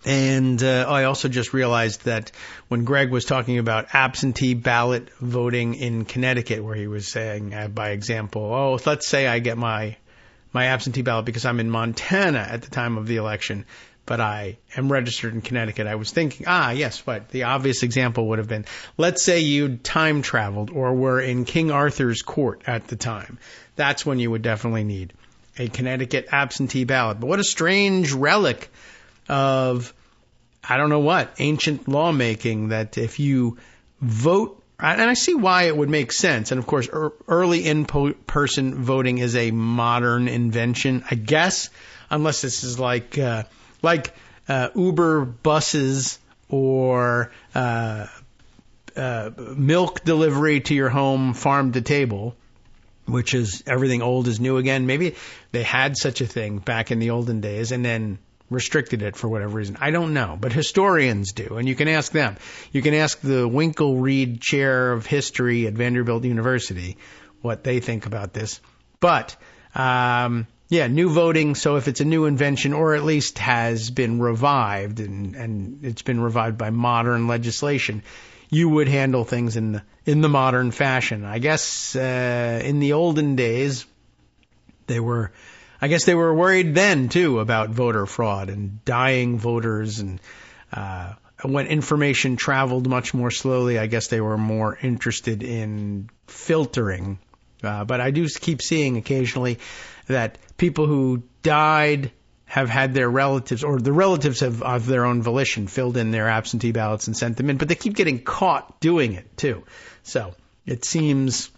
And I also just realized that when Greg was talking about absentee ballot voting in Connecticut, where he was saying, by example, let's say I get my absentee ballot because I'm in Montana at the time of the election, but I am registered in Connecticut. I was thinking, yes, what the obvious example would have been, let's say you'd time traveled or were in King Arthur's court at the time. That's when you would definitely need a Connecticut absentee ballot. But what a strange relic of, I don't know what, ancient lawmaking, that if you vote, and I see why it would make sense. And of course, early in-person voting is a modern invention, I guess, unless this is like Uber buses or milk delivery to your home, farm to table, which is everything old is new again. Maybe they had such a thing back in the olden days and then restricted it for whatever reason. I don't know, but historians do, and you can ask them. You can ask the Winkle Reed Chair of History at Vanderbilt University what they think about this. But new voting. So if it's a new invention, or at least has been revived, and it's been revived by modern legislation, you would handle things in the modern fashion. I guess in the olden days, they were worried then too about voter fraud and dying voters, and when information traveled much more slowly, I guess they were more interested in filtering. But I do keep seeing occasionally that people who died have had their relatives, or the relatives have, of their own volition, filled in their absentee ballots and sent them in, but they keep getting caught doing it too. So it seems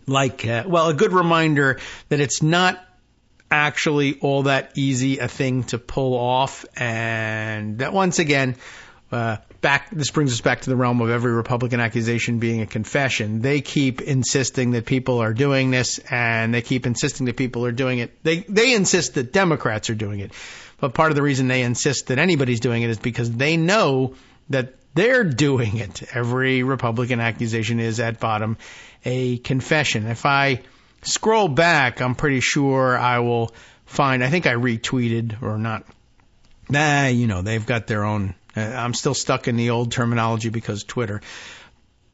like, a good reminder that it's not actually all that easy a thing to pull off, and that once again, this brings us back to the realm of every Republican accusation being a confession. They keep insisting that people are doing this, and they keep insisting that people are doing it. They insist that Democrats are doing it. But part of the reason they insist that anybody's doing it is because they know that they're doing it. Every Republican accusation is at bottom a confession. If I scroll back, I'm pretty sure I will find, I think I retweeted or not. They've got their own. I'm still stuck in the old terminology because Twitter.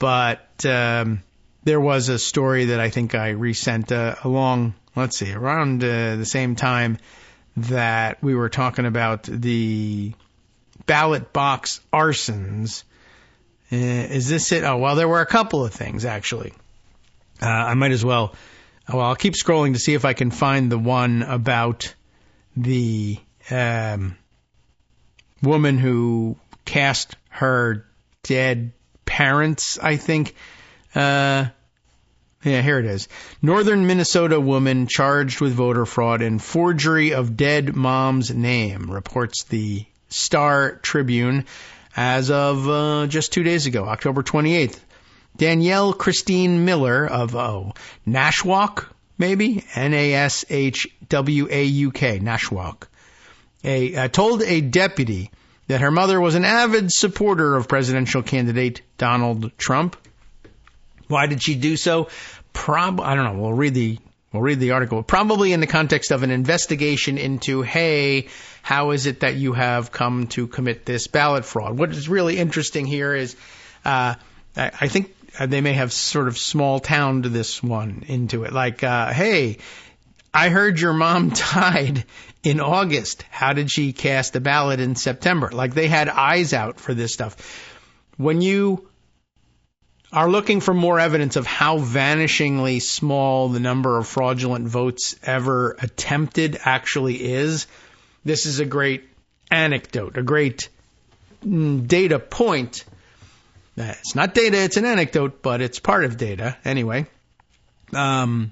But there was a story that I think I resent around the same time that we were talking about the ballot box arsons. Is this it? Oh, well, there were a couple of things, actually. I might as well. Well, I'll keep scrolling to see if I can find the one about the woman who cast her dead parents, I think. Here it is. Northern Minnesota woman charged with voter fraud and forgery of dead mom's name, reports the Star Tribune as of just 2 days ago, October 28th. Danielle Christine Miller of Nashwauk, maybe? Nashwauk, Nashwauk. Told a deputy that her mother was an avid supporter of presidential candidate Donald Trump. Why did she do so? I don't know. We'll read the article. Probably in the context of an investigation into, hey, how is it that you have come to commit this ballot fraud? What is really interesting here is, I think they may have sort of small towned this one into it. Like, hey, I heard your mom died in August. How did she cast a ballot in September? Like, they had eyes out for this stuff. When you are looking for more evidence of how vanishingly small the number of fraudulent votes ever attempted actually is, this is a great anecdote, a great data point. It's not data, it's an anecdote, but it's part of data anyway. Sometimes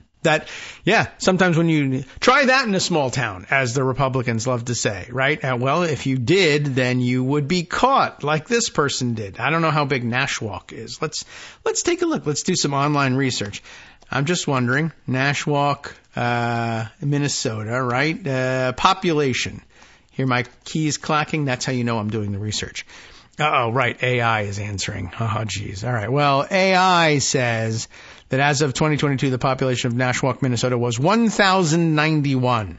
when you try that in a small town, as the Republicans love to say, right? Well, if you did, then you would be caught like this person did. I don't know how big Nashwauk is. Let's take a look. Let's do some online research. I'm just wondering, Nashwauk, Minnesota, right? Population. Hear my keys clacking? That's how you know I'm doing the research. Right. AI is answering. Oh, geez. All right. Well, AI says that as of 2022, the population of Nashwauk, Minnesota was 1,091.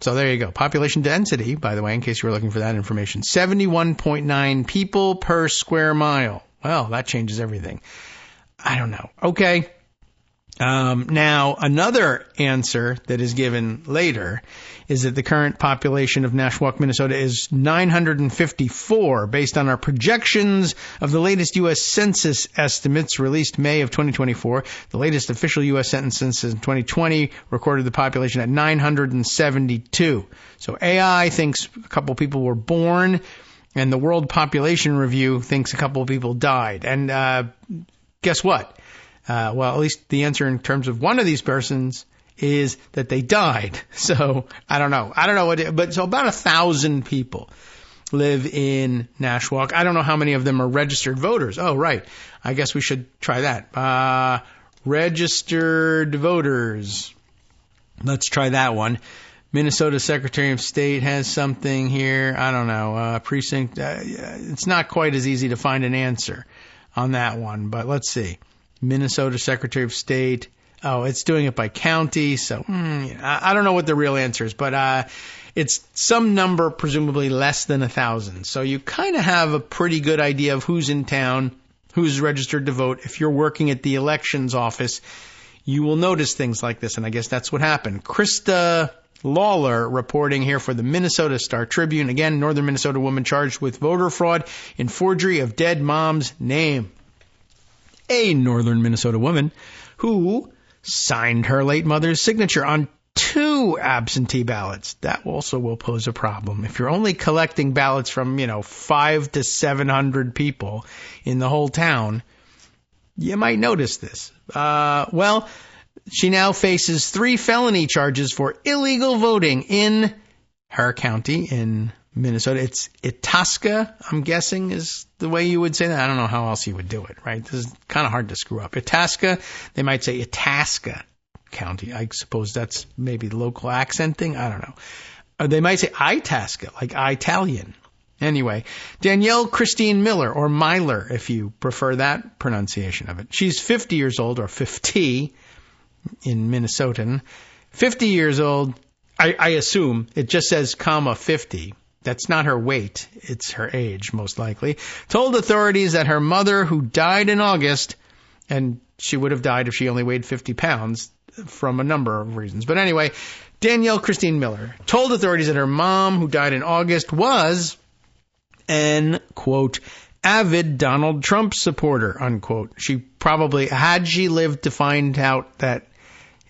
So there you go. Population density, by the way, in case you were looking for that information, 71.9 people per square mile. Well, that changes everything. I don't know. Okay. Now, another answer that is given later is that the current population of Nashwauk, Minnesota is 954 based on our projections of the latest U.S. Census estimates released May of 2024. The latest official U.S. Census in 2020 recorded the population at 972. So AI thinks a couple people were born, and the World Population Review thinks a couple of people died. And guess what? Well, at least the answer in terms of one of these persons is that they died. So I don't know. But so about 1,000 people live in Nashwauk. I don't know how many of them are registered voters. Oh, right. I guess we should try that. Registered voters. Let's try that one. Minnesota Secretary of State has something here. I don't know. Precinct. It's not quite as easy to find an answer on that one, but let's see. Minnesota Secretary of State. Oh, it's doing it by county, so I don't know what the real answer is, but it's some number, presumably less than 1,000. So you kind of have a pretty good idea of who's in town, who's registered to vote. If you're working at the elections office, you will notice things like this, and I guess that's what happened. Krista Lawler reporting here for the Minnesota Star Tribune. Again, northern Minnesota woman charged with voter fraud in forgery of dead mom's name. A northern Minnesota woman who signed her late mother's signature on 2 absentee ballots. That also will pose a problem. If you're only collecting ballots from, 500 to 700 people in the whole town, you might notice this. She now faces 3 felony charges for illegal voting in her county in Minnesota. It's Itasca, I'm guessing, is the way you would say that. I don't know how else you would do it, right? This is kind of hard to screw up. Itasca, they might say Itasca County. I suppose that's maybe the local accent thing. I don't know. Or they might say Itasca, like Italian. Anyway, Danielle Christine Miller, or Myler, if you prefer that pronunciation of it. She's 50 years old, or 50 in Minnesotan. 50 years old, I assume. It just says, 50. That's not her weight. It's her age, most likely. Told authorities that her mother, who died in August, and she would have died if she only weighed 50 pounds from a number of reasons. But anyway, Danielle Christine Miller told authorities that her mom, who died in August, was an, quote, avid Donald Trump supporter, unquote. She probably, had she lived to find out that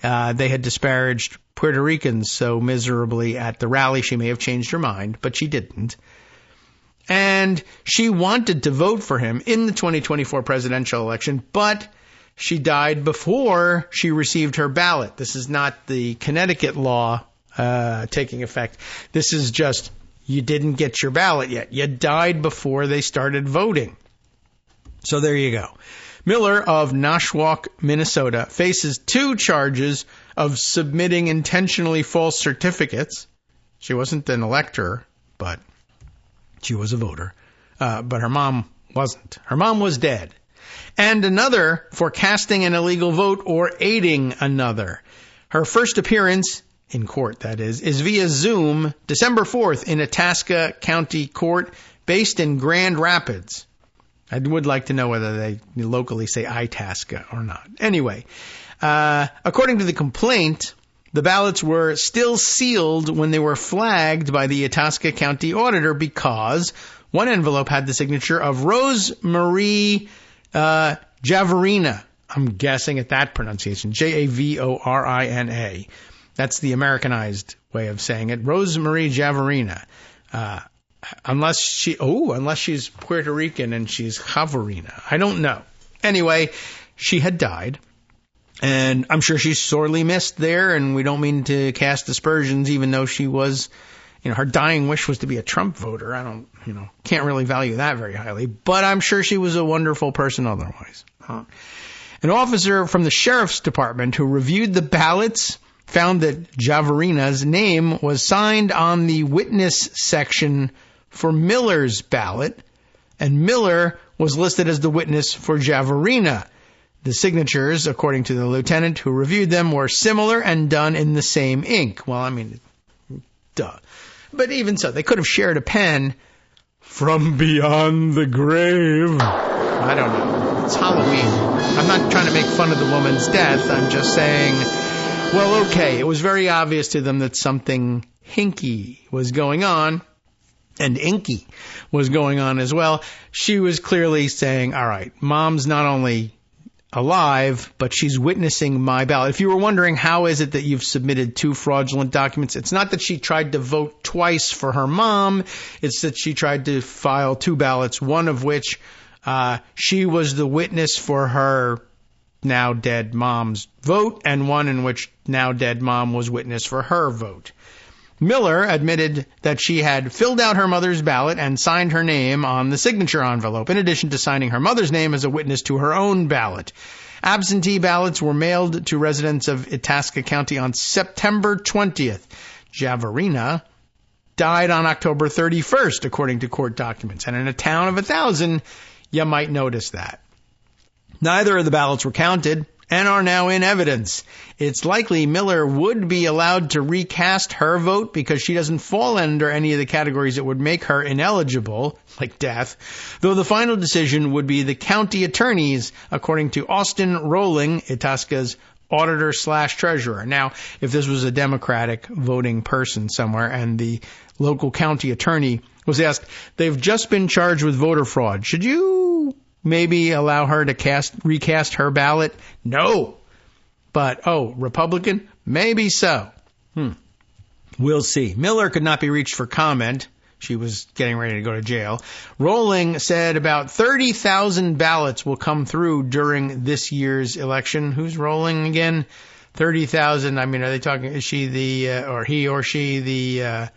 they had disparaged Puerto Ricans so miserably at the rally, she may have changed her mind, but she didn't. And she wanted to vote for him in the 2024 presidential election, but she died before she received her ballot. This is not the Connecticut law taking effect. This is just, you didn't get your ballot yet. You died before they started voting. So there you go. Miller of Nashwauk, Minnesota, faces 2 charges of submitting intentionally false certificates. She wasn't an elector, but she was a voter. But her mom wasn't. Her mom was dead. And another for casting an illegal vote or aiding another. Her first appearance, in court that is via Zoom, December 4th in Itasca County Court, based in Grand Rapids. I would like to know whether they locally say Itasca or not. Anyway, according to the complaint, the ballots were still sealed when they were flagged by the Itasca County auditor because one envelope had the signature of Rose Marie Javorina. I'm guessing at that pronunciation. Javorina. That's the Americanized way of saying it. Rose Marie Javorina. Unless she's Puerto Rican and she's Javorina. I don't know. Anyway, she had died. And I'm sure she's sorely missed there, and we don't mean to cast aspersions, even though she was, her dying wish was to be a Trump voter. I don't, can't really value that very highly, but I'm sure she was a wonderful person otherwise. An officer from the sheriff's department who reviewed the ballots found that Javorina's name was signed on the witness section for Miller's ballot, and Miller was listed as the witness for Javorina. The signatures, according to the lieutenant who reviewed them, were similar and done in the same ink. Well, duh. But even so, they could have shared a pen from beyond the grave. I don't know. It's Halloween. I'm not trying to make fun of the woman's death. I'm just saying, well, okay, it was very obvious to them that something hinky was going on, and inky was going on as well. She was clearly saying, all right, Mom's not only alive, but she's witnessing my ballot. If you were wondering how is it that you've submitted 2 fraudulent documents, it's not that she tried to vote twice for her mom. It's that she tried to file 2 ballots, one of which she was the witness for her now dead mom's vote, and one in which now dead mom was witness for her vote. Miller admitted that she had filled out her mother's ballot and signed her name on the signature envelope, in addition to signing her mother's name as a witness to her own ballot. Absentee ballots were mailed to residents of Itasca County on September 20th. Javorina died on October 31st, according to court documents. And in a town of 1,000, you might notice that. Neither of the ballots were counted, and are now in evidence. It's likely Miller would be allowed to recast her vote because she doesn't fall under any of the categories that would make her ineligible, like death, though the final decision would be the county attorney's, according to Austin Rowling, Itasca's auditor/treasurer. Now, if this was a Democratic voting person somewhere and the local county attorney was asked, they've just been charged with voter fraud, should you maybe allow her to recast her ballot? No. But, Republican? Maybe so. We'll see. Miller could not be reached for comment. She was getting ready to go to jail. Rowling said about 30,000 ballots will come through during this year's election. Who's Rowling again? 30,000. I mean, are they talking, is she the, or he or she the,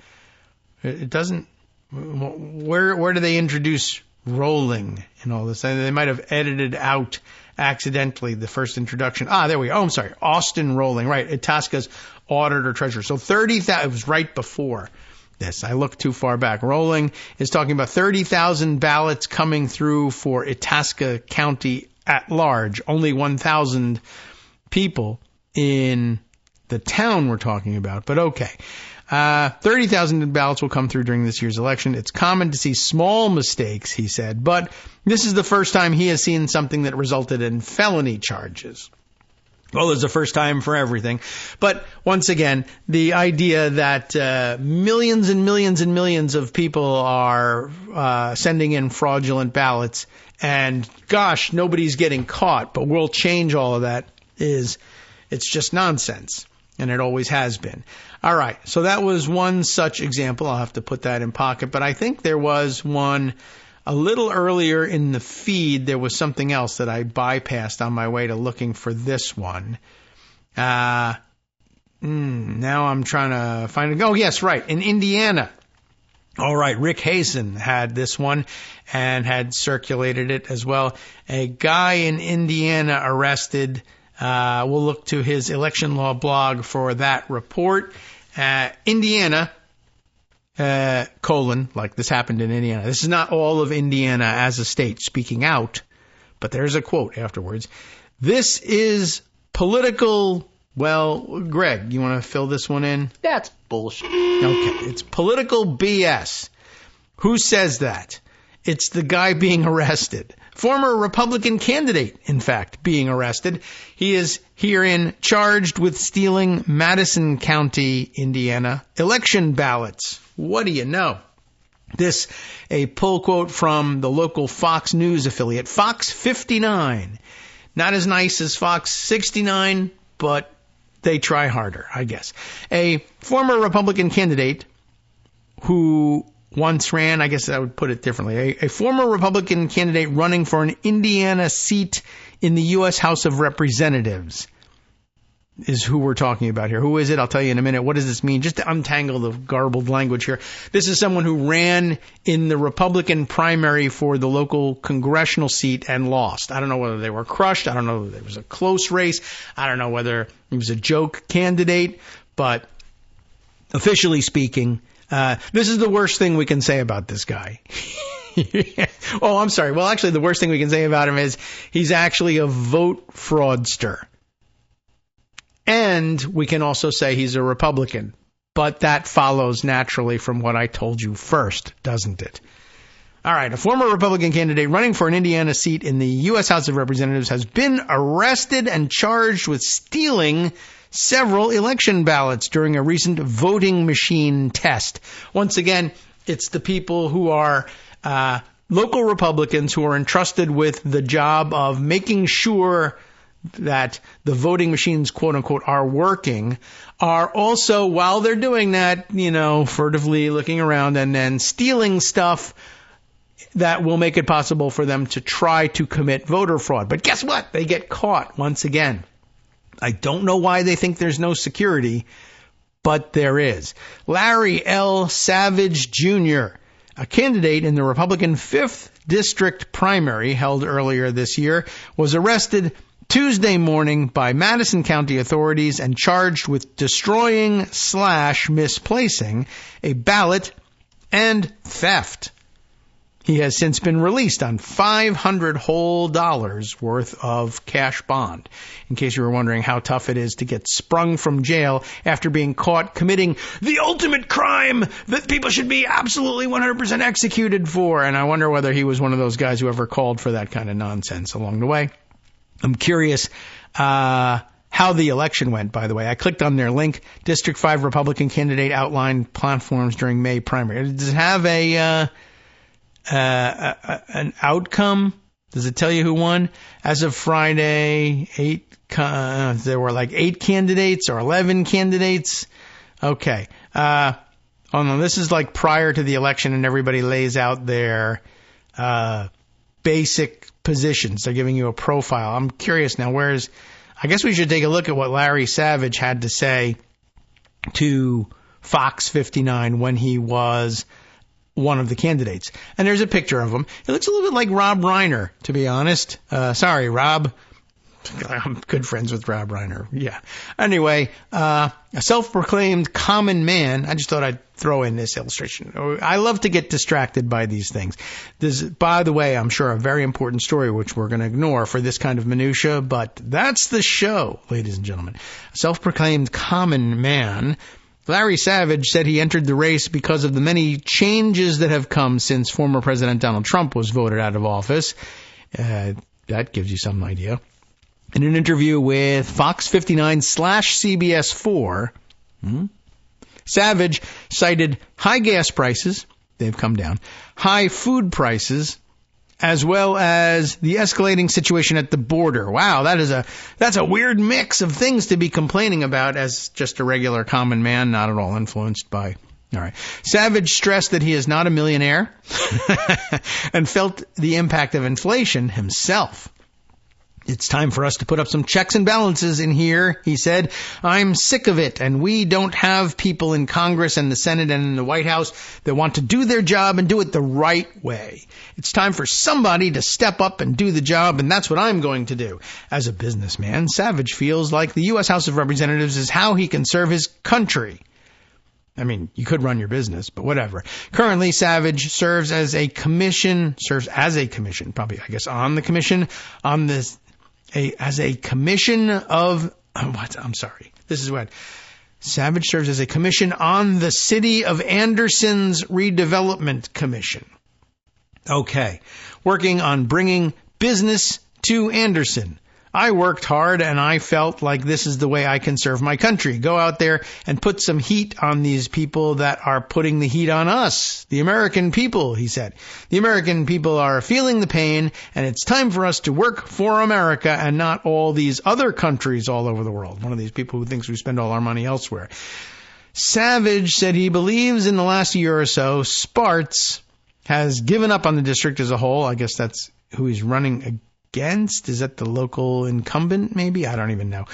it doesn't, where do they introduce Rowling in all this? They might have edited out accidentally the first introduction. There we go. I'm sorry. Austin Rowling. Right. Itasca's auditor treasurer. So 30,000, it was right before this. I looked too far back. Rowling is talking about 30,000 ballots coming through for Itasca County at large. Only 1,000 people in the town we're talking about. But okay. 30,000 ballots will come through during this year's election. It's common to see small mistakes, he said, but this is the first time he has seen something that resulted in felony charges. Well, there's a first time for everything. But once again, the idea that millions and millions and millions of people are sending in fraudulent ballots and, gosh, nobody's getting caught, but we'll change all of that it's just nonsense. And it always has been. All right. So that was one such example. I'll have to put that in pocket. But I think there was one a little earlier in the feed. There was something else that I bypassed on my way to looking for this one. Now I'm trying to find it. Oh, yes, right. In Indiana. All right. Rick Hazen had this one and had circulated it as well. A guy in Indiana arrested. We'll look to his election law blog for that report. Indiana, like this happened in Indiana. This is not all of Indiana as a state speaking out, but there's a quote afterwards. This is political. Well, Greg, you want to fill this one in? That's bullshit. Okay. It's political BS. Who says that? It's the guy being arrested. Former Republican candidate, in fact, being arrested. He is herein charged with stealing Madison County, Indiana, election ballots. What do you know? This, a pull quote from the local Fox News affiliate, Fox 59. Not as nice as Fox 69, but they try harder, I guess. A former Republican candidate who once ran, I guess I would put it differently, a former Republican candidate running for an Indiana seat in the U.S. House of Representatives is who we're talking about here. Who is it? I'll tell you in a minute. What does this mean? Just to untangle the garbled language here. This is someone who ran in the Republican primary for the local congressional seat and lost. I don't know whether they were crushed. I don't know whether it was a close race. I don't know whether it was a joke candidate. But officially speaking, this is the worst thing we can say about this guy. Oh, I'm sorry. Well, actually, the worst thing we can say about him is he's actually a vote fraudster. And we can also say he's a Republican. But that follows naturally from what I told you first, doesn't it? All right. A former Republican candidate running for an Indiana seat in the U.S. House of Representatives has been arrested and charged with stealing several election ballots during a recent voting machine test. Once again, it's the people who are local Republicans who are entrusted with the job of making sure that the voting machines, quote unquote, are working, are also, while they're doing that, furtively looking around and then stealing stuff that will make it possible for them to try to commit voter fraud. But guess what? They get caught once again. I don't know why they think there's no security, but there is. Larry L. Savage Jr., a candidate in the Republican 5th District primary held earlier this year, was arrested Tuesday morning by Madison County authorities and charged with destroying/misplacing a ballot and theft. He has since been released on $500 whole worth of cash bond. In case you were wondering how tough it is to get sprung from jail after being caught committing the ultimate crime that people should be absolutely 100% executed for. And I wonder whether he was one of those guys who ever called for that kind of nonsense along the way. I'm curious how the election went, by the way. I clicked on their link. District 5 Republican candidate outlined platforms during May primary. Does it have an outcome? Does it tell you who won? As of Friday, there were like 8 candidates or 11 candidates. Okay. Oh no, this is like prior to the election, and everybody lays out their basic positions. They're giving you a profile. I'm curious now, I guess we should take a look at what Larry Savage had to say to Fox 59 when he was one of the candidates. And there's a picture of him. It looks a little bit like Rob Reiner, to be honest. Sorry, Rob. I'm good friends with Rob Reiner. Yeah. Anyway, a self-proclaimed common man. I just thought I'd throw in this illustration. I love to get distracted by these things. This is, by the way, I'm sure a very important story, which we're going to ignore for this kind of minutia, but that's the show, ladies and gentlemen. A self-proclaimed common man. Larry Savage said he entered the race because of the many changes that have come since former President Donald Trump was voted out of office. That gives you some idea. In an interview with Fox 59/CBS 4, Savage cited high gas prices, they've come down, high food prices, as well as the escalating situation at the border. Wow, that's a weird mix of things to be complaining about as just a regular common man, not at all influenced by. All right. Savage stressed that he is not a millionaire and felt the impact of inflation himself. It's time for us to put up some checks and balances in here, he said. I'm sick of it, and we don't have people in Congress and the Senate and in the White House that want to do their job and do it the right way. It's time for somebody to step up and do the job, and that's what I'm going to do. As a businessman, Savage feels like the U.S. House of Representatives is how he can serve his country. I mean, you could run your business, but whatever. Currently, Savage serves as a commission, probably, I guess, on the commission, on this, as a commission of, Savage serves as a commission on the City of Anderson's Redevelopment Commission. Okay. Working on bringing business to Anderson. I worked hard and I felt like this is the way I can serve my country. Go out there and put some heat on these people that are putting the heat on us. The American people, he said. The American people are feeling the pain, and it's time for us to work for America and not all these other countries all over the world. One of these people who thinks we spend all our money elsewhere. Savage said he believes in the last year or so, Spartz has given up on the district as a whole. I guess that's who he's running against. Is that the local incumbent, maybe? I don't even know.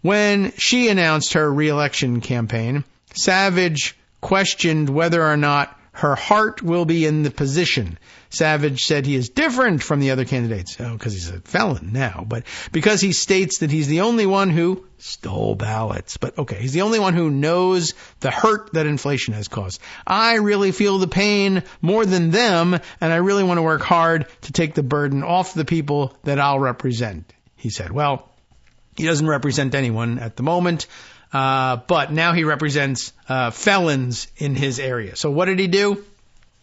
When she announced her re-election campaign, Savage questioned whether or not her heart will be in the position. Savage said he is different from the other candidates. Oh, because he's a felon now. But because he states that he's the only one who stole ballots. But okay, he's the only one who knows the hurt that inflation has caused. I really feel the pain more than them, and I really want to work hard to take the burden off the people that I'll represent, he said. Well, he doesn't represent anyone at the moment. But now he represents felons in his area. So what did he do?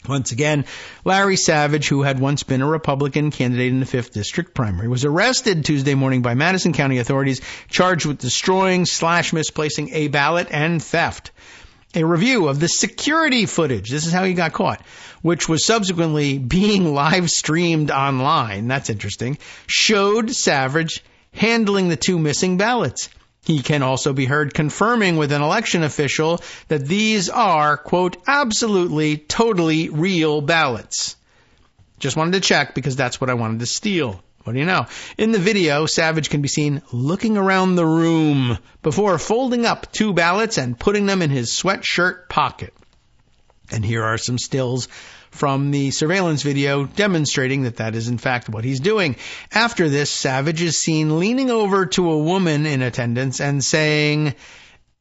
Once again, Larry Savage, who had once been a Republican candidate in the 5th District primary, was arrested Tuesday morning by Madison County authorities, charged with destroying/misplacing a ballot and theft. A review of the security footage, this is how he got caught, which was subsequently being live streamed online, that's interesting, showed Savage handling the 2 missing ballots. He can also be heard confirming with an election official that these are, quote, absolutely, totally real ballots. Just wanted to check because that's what I wanted to steal. What do you know? In the video, Savage can be seen looking around the room before folding up 2 ballots and putting them in his sweatshirt pocket. And here are some stills from the surveillance video demonstrating that that is in fact what he's doing. After this, Savage is seen leaning over to a woman in attendance and saying,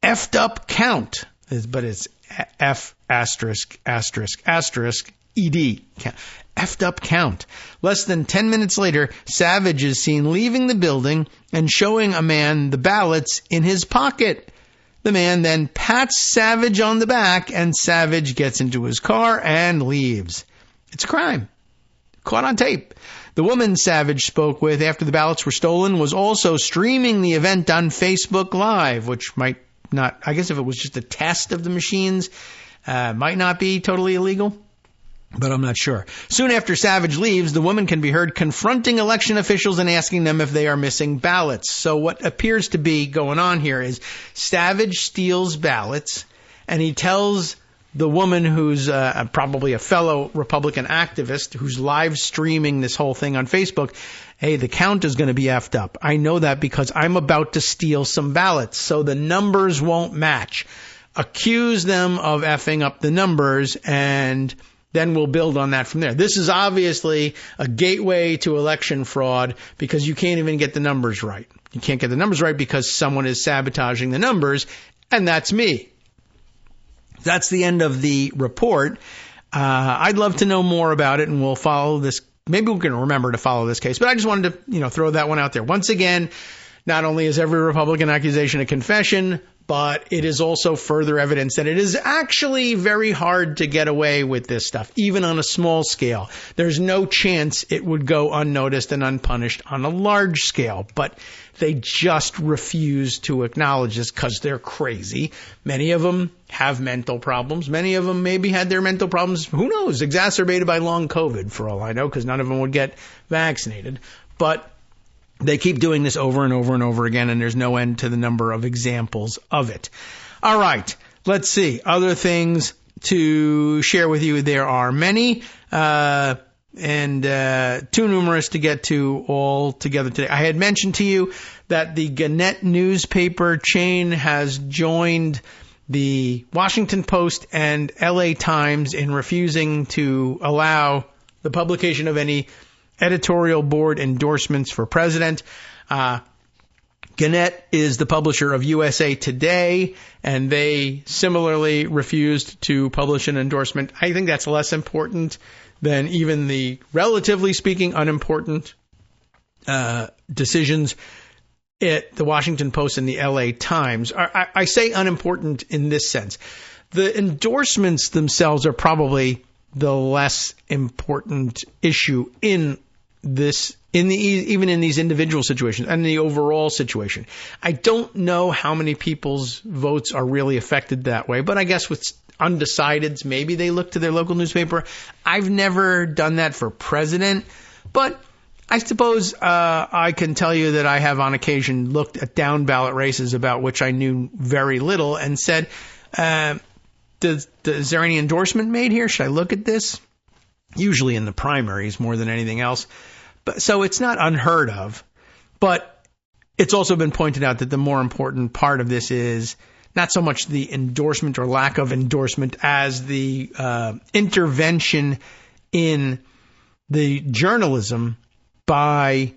"Effed up count," but it's F***ED. effed up count. Less than 10 minutes later, Savage is seen leaving the building and showing a man the ballots in his pocket. The man then pats Savage on the back, and Savage gets into his car and leaves. It's a crime. Caught on tape. The woman Savage spoke with after the ballots were stolen was also streaming the event on Facebook Live, which might not, I guess if it was just a test of the machines, might not be totally illegal, but I'm not sure. Soon after Savage leaves, the woman can be heard confronting election officials and asking them if they are missing ballots. So what appears to be going on here is Savage steals ballots, and he tells the woman who's probably a fellow Republican activist who's live streaming this whole thing on Facebook, hey, the count is going to be effed up. I know that because I'm about to steal some ballots, so the numbers won't match. Accuse them of effing up the numbers, and then we'll build on that from there. This is obviously a gateway to election fraud because you can't even get the numbers right. You can't get the numbers right because someone is sabotaging the numbers, and that's me. That's the end of the report. I'd love to know more about it, and we'll follow this. Maybe we can remember to follow this case, but I just wanted to, throw that one out there. Once again, not only is every Republican accusation a confession, but it is also further evidence that it is actually very hard to get away with this stuff, even on a small scale. There's no chance it would go unnoticed and unpunished on a large scale, but they just refuse to acknowledge this because they're crazy. Many of them have mental problems. Many of them maybe had their mental problems, who knows, exacerbated by long COVID, for all I know, because none of them would get vaccinated. But they keep doing this over and over and over again, and there's no end to the number of examples of it. All right, let's see. Other things to share with you. There are many, and too numerous to get to all together today. I had mentioned to you that the Gannett newspaper chain has joined the Washington Post and LA Times in refusing to allow the publication of any editorial board endorsements for president. Gannett is the publisher of USA Today, and they similarly refused to publish an endorsement. I think that's less important than even the, relatively speaking, unimportant decisions at the Washington Post and the LA Times. I say unimportant in this sense. The endorsements themselves are probably the less important issue in this, even in these individual situations and the overall situation. I don't know how many people's votes are really affected that way, but I guess with undecideds, maybe they look to their local newspaper. I've never done that for president, but I suppose I can tell you that I have on occasion looked at down ballot races about which I knew very little and said, is there any endorsement made here? Should I look at this? Usually in the primaries more than anything else. But so it's not unheard of, but it's also been pointed out that the more important part of this is not so much the endorsement or lack of endorsement as the intervention in the journalism by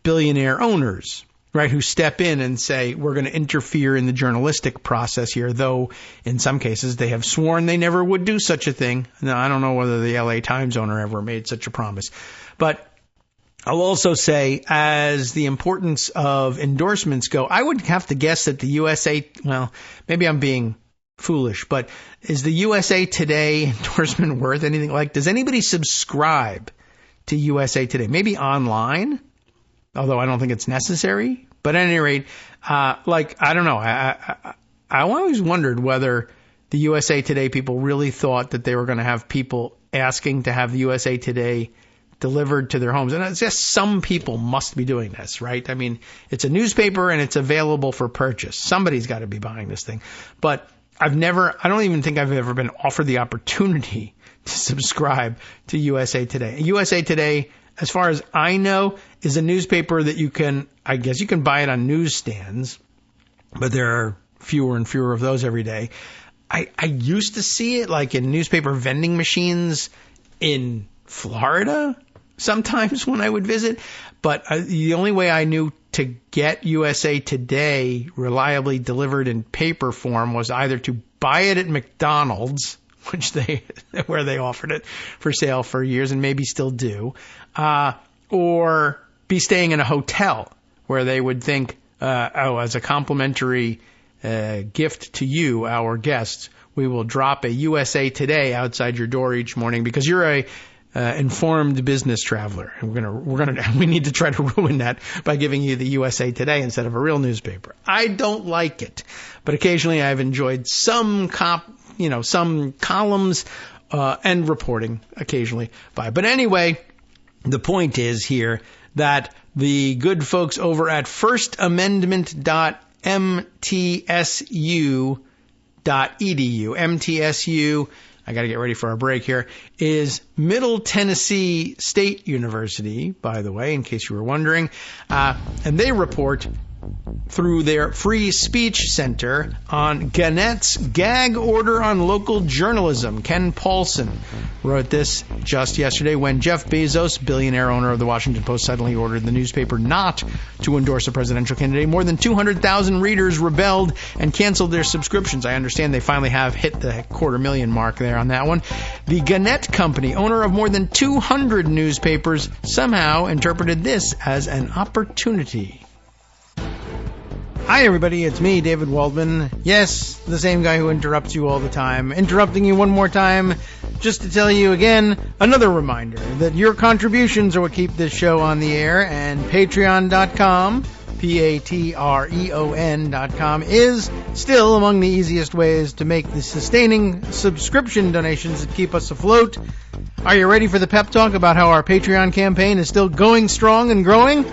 billionaire owners, right, who step in and say, we're going to interfere in the journalistic process here, though in some cases they have sworn they never would do such a thing. Now, I don't know whether the LA Times owner ever made such a promise. But I'll also say, as the importance of endorsements go, I would have to guess that the USA, well, maybe I'm being foolish, but is the USA Today endorsement worth anything? Like, does anybody subscribe to USA Today? Maybe online, although I don't think it's necessary. But at any rate, I don't know. I always wondered whether the USA Today people really thought that they were going to have people asking to have the USA Today delivered to their homes. And it's just some people must be doing this, right? I mean, it's a newspaper and it's available for purchase. Somebody's got to be buying this thing. But I don't even think I've ever been offered the opportunity to subscribe to USA Today. USA Today, as far as I know, is a newspaper that I guess you can buy it on newsstands, but there are fewer and fewer of those every day. I used to see it like in newspaper vending machines in Florida sometimes when I would visit, but the only way I knew to get USA Today reliably delivered in paper form was either to buy it at McDonald's where they offered it for sale for years and maybe still do, or be staying in a hotel where they would think, as a complimentary gift to you, our guests, we will drop a USA Today outside your door each morning because you're a informed business traveler. And we need to try to ruin that by giving you the USA Today instead of a real newspaper. I don't like it, but occasionally I've enjoyed some columns and reporting occasionally by. But anyway, the point is here that the good folks over at firstamendment.mtsu.edu, MTSU, I got to get ready for our break here, is Middle Tennessee State University, by the way, in case you were wondering. And they report through their Free Speech Center on Gannett's gag order on local journalism. Ken Paulson wrote this just yesterday when Jeff Bezos, billionaire owner of the Washington Post, suddenly ordered the newspaper not to endorse a presidential candidate. More than 200,000 readers rebelled and canceled their subscriptions. I understand they finally have hit the 250,000 mark there on that one. The Gannett Company, owner of more than 200 newspapers, somehow interpreted this as an opportunity. Hi, everybody. It's me, David Waldman. Yes, the same guy who interrupts you all the time. Interrupting you one more time just to tell you again, another reminder that your contributions are what keep this show on the air, and Patreon.com, Patreon.com, is still among the easiest ways to make the sustaining subscription donations that keep us afloat. Are you ready for the pep talk about how our Patreon campaign is still going strong and growing?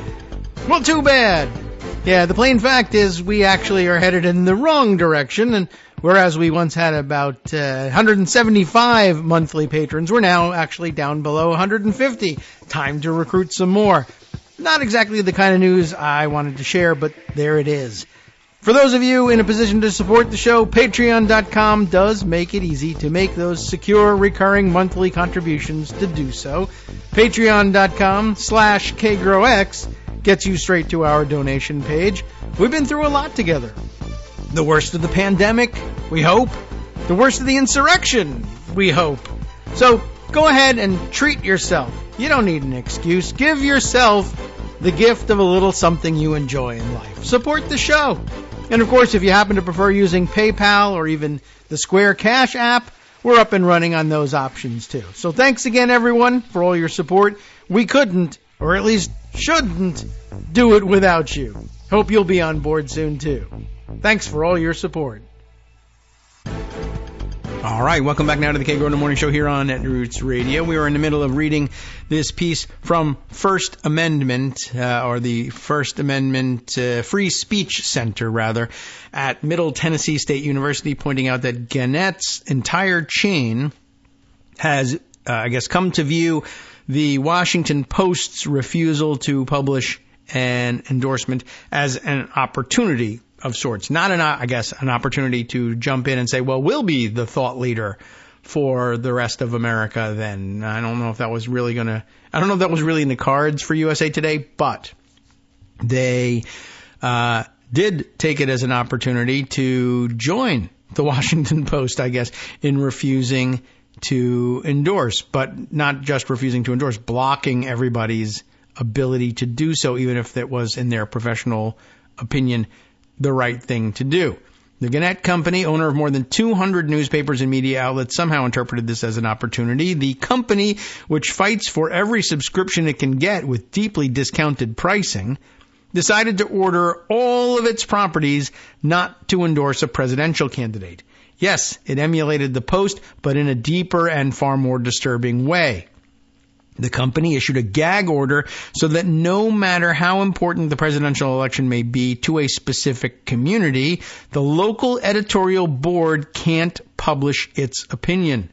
Well, too bad. Yeah, the plain fact is we actually are headed in the wrong direction, and whereas we once had about 175 monthly patrons, we're now actually down below 150. Time to recruit some more. Not exactly the kind of news I wanted to share, but there it is. For those of you in a position to support the show, Patreon.com does make it easy to make those secure, recurring monthly contributions to do so. Patreon.com/KagroX gets you straight to our donation page. We've been through a lot together. The worst of the pandemic, we hope. The worst of the insurrection, we hope. So go ahead and treat yourself. You don't need an excuse. Give yourself the gift of a little something you enjoy in life. Support the show. And of course, if you happen to prefer using PayPal or even the Square Cash app, we're up and running on those options too. So thanks again, everyone, for all your support. We couldn't, or at least shouldn't, do it without you. Hope you'll be on board soon too. Thanks for all your support. All right, welcome back now to the Kagro in the Morning Show here on Netroots Radio. We were in the middle of reading this piece from First Amendment, or the First Amendment Free Speech Center, rather, at Middle Tennessee State University, pointing out that Gannett's entire chain has, come to view the Washington Post's refusal to publish an endorsement as an opportunity of sorts. Not an opportunity to jump in and say, well, we'll be the thought leader for the rest of America then. I don't know if that was really in the cards for USA Today, but they did take it as an opportunity to join the Washington Post, in refusing to endorse, but not just refusing to endorse, blocking everybody's ability to do so, even if that was, in their professional opinion, the right thing to do. The Gannett Company, owner of more than 200 newspapers and media outlets, somehow interpreted this as an opportunity. The company, which fights for every subscription it can get with deeply discounted pricing, decided to order all of its properties not to endorse a presidential candidate. Yes, it emulated the Post, but in a deeper and far more disturbing way. The company issued a gag order so that no matter how important the presidential election may be to a specific community, the local editorial board can't publish its opinion.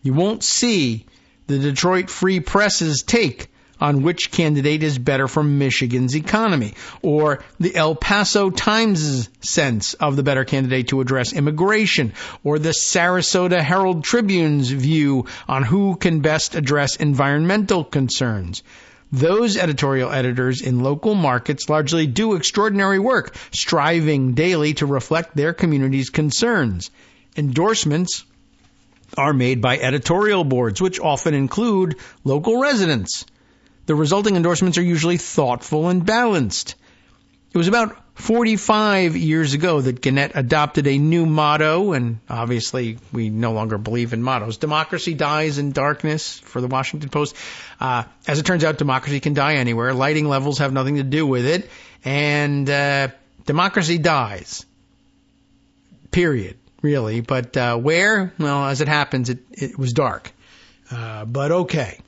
You won't see the Detroit Free Press's take on which candidate is better for Michigan's economy, or the El Paso Times' sense of the better candidate to address immigration, or the Sarasota Herald Tribune's view on who can best address environmental concerns. Those editorial editors in local markets largely do extraordinary work, striving daily to reflect their community's concerns. Endorsements are made by editorial boards, which often include local residents. The resulting endorsements are usually thoughtful and balanced. It was about 45 years ago that Gannett adopted a new motto, and obviously we no longer believe in mottos. Democracy dies in darkness for the Washington Post. As it turns out, democracy can die anywhere. Lighting levels have nothing to do with it. And democracy dies. Period, really. But where? Well, as it happens, it was dark. But okay.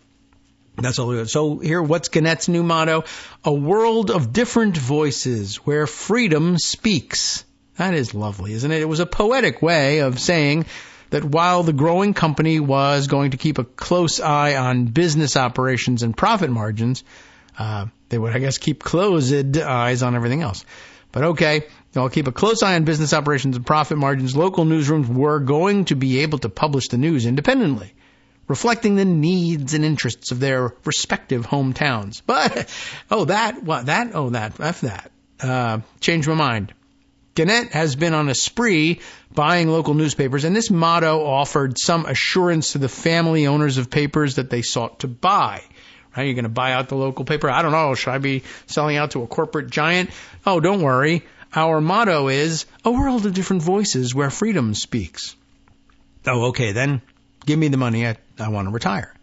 That's all. So here, what's Gannett's new motto? A world of different voices where freedom speaks. That is lovely, isn't it? It was a poetic way of saying that while the growing company was going to keep a close eye on business operations and profit margins, they would, I guess, keep closed eyes on everything else. But okay, they'll keep a close eye on business operations and profit margins. Local newsrooms were going to be able to publish the news independently, reflecting the needs and interests of their respective hometowns. But, F that. Changed my mind. Gannett has been on a spree buying local newspapers, and this motto offered some assurance to the family owners of papers that they sought to buy. Right? You're going to buy out the local paper? I don't know. Should I be selling out to a corporate giant? Oh, don't worry. Our motto is a world of different voices where freedom speaks. Oh, okay, then. Give me the money. I want to retire.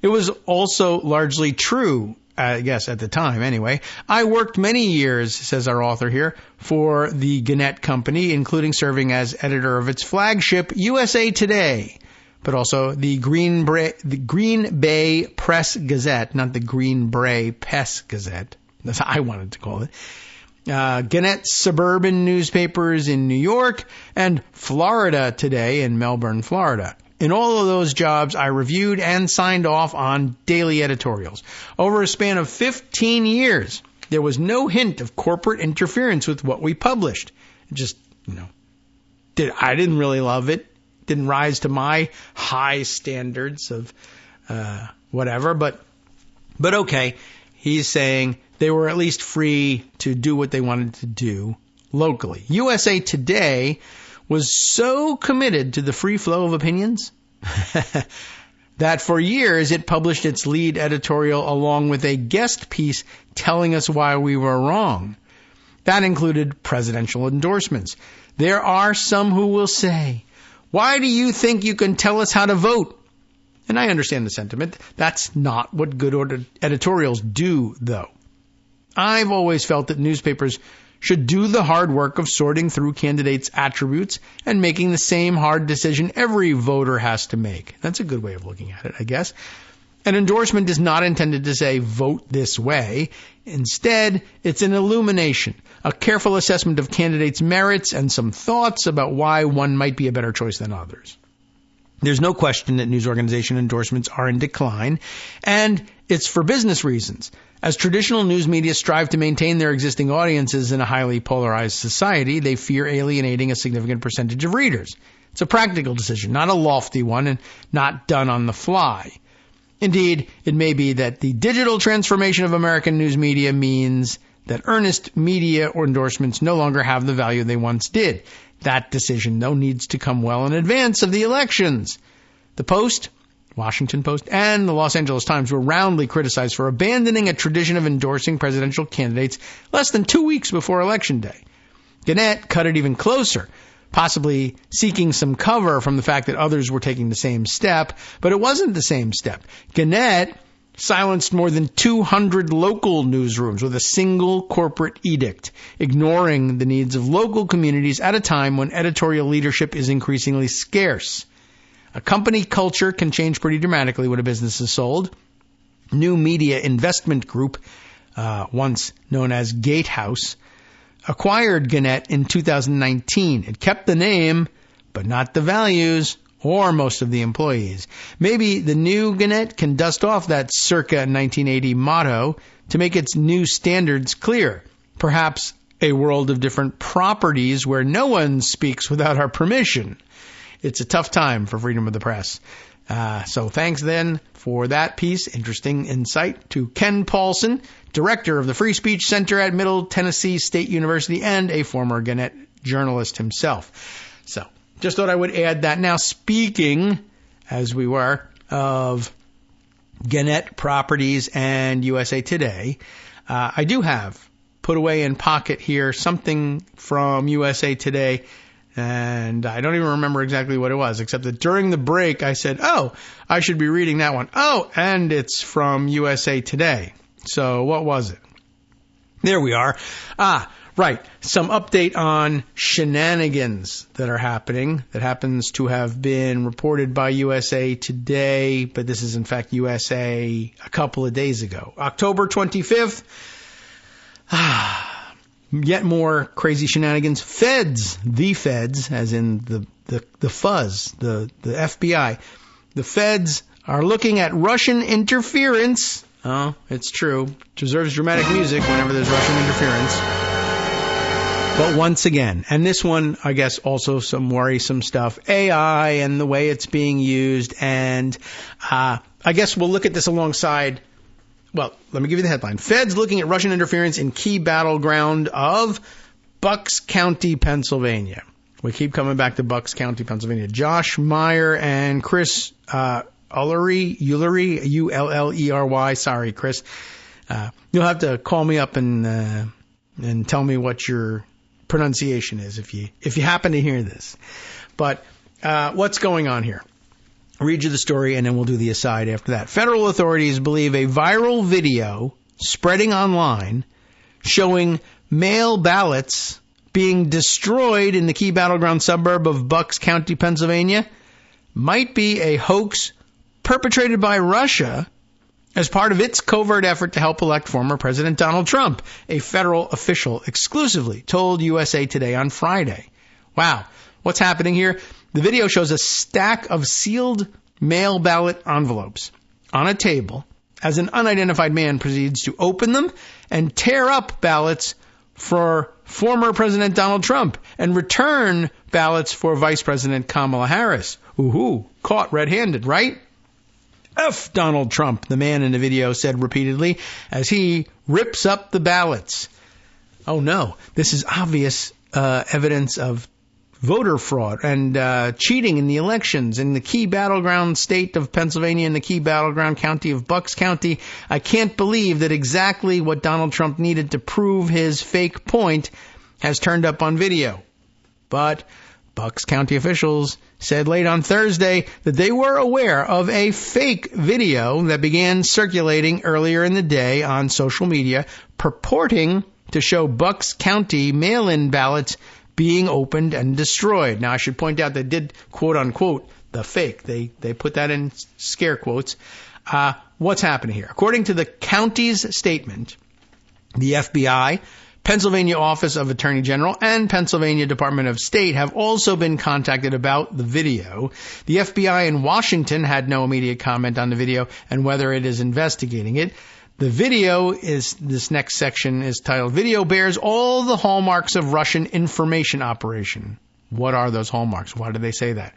It was also largely true, I guess, at the time anyway. I worked many years, says our author here, for the Gannett Company, including serving as editor of its flagship, USA Today, but also the Green Bay Press Gazette, not the Green Bay Press Gazette. That's how I wanted to call it. Gannett's suburban newspapers in New York, and Florida Today in Melbourne, Florida. In all of those jobs, I reviewed and signed off on daily editorials. Over a span of 15 years, there was no hint of corporate interference with what we published. Just, I didn't really love it. Didn't rise to my high standards of whatever. But okay, he's saying they were at least free to do what they wanted to do locally. USA Today was so committed to the free flow of opinions that for years it published its lead editorial along with a guest piece telling us why we were wrong. That included presidential endorsements. There are some who will say, "Why do you think you can tell us how to vote?" And I understand the sentiment. That's not what good editorials do, though. I've always felt that newspapers should do the hard work of sorting through candidates' attributes and making the same hard decision every voter has to make. That's a good way of looking at it, I guess. An endorsement is not intended to say, vote this way. Instead, it's an illumination, a careful assessment of candidates' merits, and some thoughts about why one might be a better choice than others. There's no question that news organization endorsements are in decline, and it's for business reasons. As traditional news media strive to maintain their existing audiences in a highly polarized society, they fear alienating a significant percentage of readers. It's a practical decision, not a lofty one, and not done on the fly. Indeed, it may be that the digital transformation of American news media means that earnest media or endorsements no longer have the value they once did. That decision, though, needs to come well in advance of the elections. The Post, Washington Post, and the Los Angeles Times were roundly criticized for abandoning a tradition of endorsing presidential candidates less than 2 weeks before Election Day. Gannett cut it even closer, possibly seeking some cover from the fact that others were taking the same step, but it wasn't the same step. Gannett silenced more than 200 local newsrooms with a single corporate edict, ignoring the needs of local communities at a time when editorial leadership is increasingly scarce. A company culture can change pretty dramatically when a business is sold. New Media Investment Group, once known as Gatehouse, acquired Gannett in 2019. It kept the name, but not the values or most of the employees. Maybe the new Gannett can dust off that circa 1980 motto to make its new standards clear. Perhaps a world of different properties where no one speaks without our permission. It's a tough time for freedom of the press. So thanks then for that piece. Interesting insight to Ken Paulson, director of the Free Speech Center at Middle Tennessee State University and a former Gannett journalist himself. So just thought I would add that. Now, speaking as we were, of Gannett Properties and USA Today. I do have put away in pocket here something from USA Today, and I don't even remember exactly what it was, except that during the break I said, oh, I should be reading that one. Oh, and it's from USA Today. So what was it? There we are. Right. Some update on shenanigans that are happening. That happens to have been reported by USA Today, but this is in fact USA a couple of days ago. October 25th. Yet more crazy shenanigans. The feds, as in the fuzz, the FBI. The feds are looking at Russian interference. Oh, it's true. It deserves dramatic music whenever there's Russian interference. But once again, and this one, I guess, also some worrisome stuff. AI and the way it's being used. And I guess we'll look at this alongside. Well, let me give you the headline. Feds looking at Russian interference in key battleground of Bucks County, Pennsylvania. We keep coming back to Bucks County, Pennsylvania. Josh Meyer and Chris Ullery, Ullery. Sorry, Chris. You'll have to call me up and tell me what your pronunciation is if you happen to hear this. But what's going on here? I'll read you the story, and then we'll do the aside after that. Federal authorities believe a viral video spreading online showing mail ballots being destroyed in the key battleground suburb of Bucks County, Pennsylvania, might be a hoax perpetrated by Russia as part of its covert effort to help elect former President Donald Trump, a federal official exclusively told USA Today on Friday. Wow, what's happening here? The video shows a stack of sealed mail ballot envelopes on a table as an unidentified man proceeds to open them and tear up ballots for former President Donald Trump and return ballots for Vice President Kamala Harris. Ooh, caught red-handed, right? F Donald Trump, the man in the video said repeatedly as he rips up the ballots. Oh no, this is obvious evidence of voter fraud and cheating in the elections in the key battleground state of Pennsylvania and the key battleground county of Bucks County. I can't believe that exactly what Donald Trump needed to prove his fake point has turned up on video. But Bucks County officials said late on Thursday that they were aware of a fake video that began circulating earlier in the day on social media purporting to show Bucks County mail-in ballots being opened and destroyed. Now, I should point out they did, quote-unquote, the fake. They put that in scare quotes. What's happening here? According to the county's statement, the FBI, Pennsylvania Office of Attorney General, and Pennsylvania Department of State have also been contacted about the video. The FBI in Washington had no immediate comment on the video and whether it is investigating it. The video this next section is titled, Video Bears All the Hallmarks of Russian Information Operation. What are those hallmarks? Why do they say that?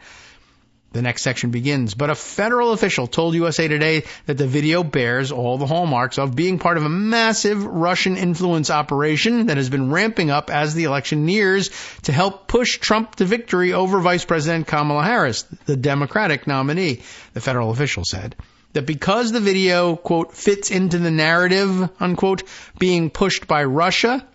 The next section begins, but a federal official told USA Today that the video bears all the hallmarks of being part of a massive Russian influence operation that has been ramping up as the election nears to help push Trump to victory over Vice President Kamala Harris, the Democratic nominee, the federal official said. That because the video, quote, fits into the narrative, unquote, being pushed by Russia,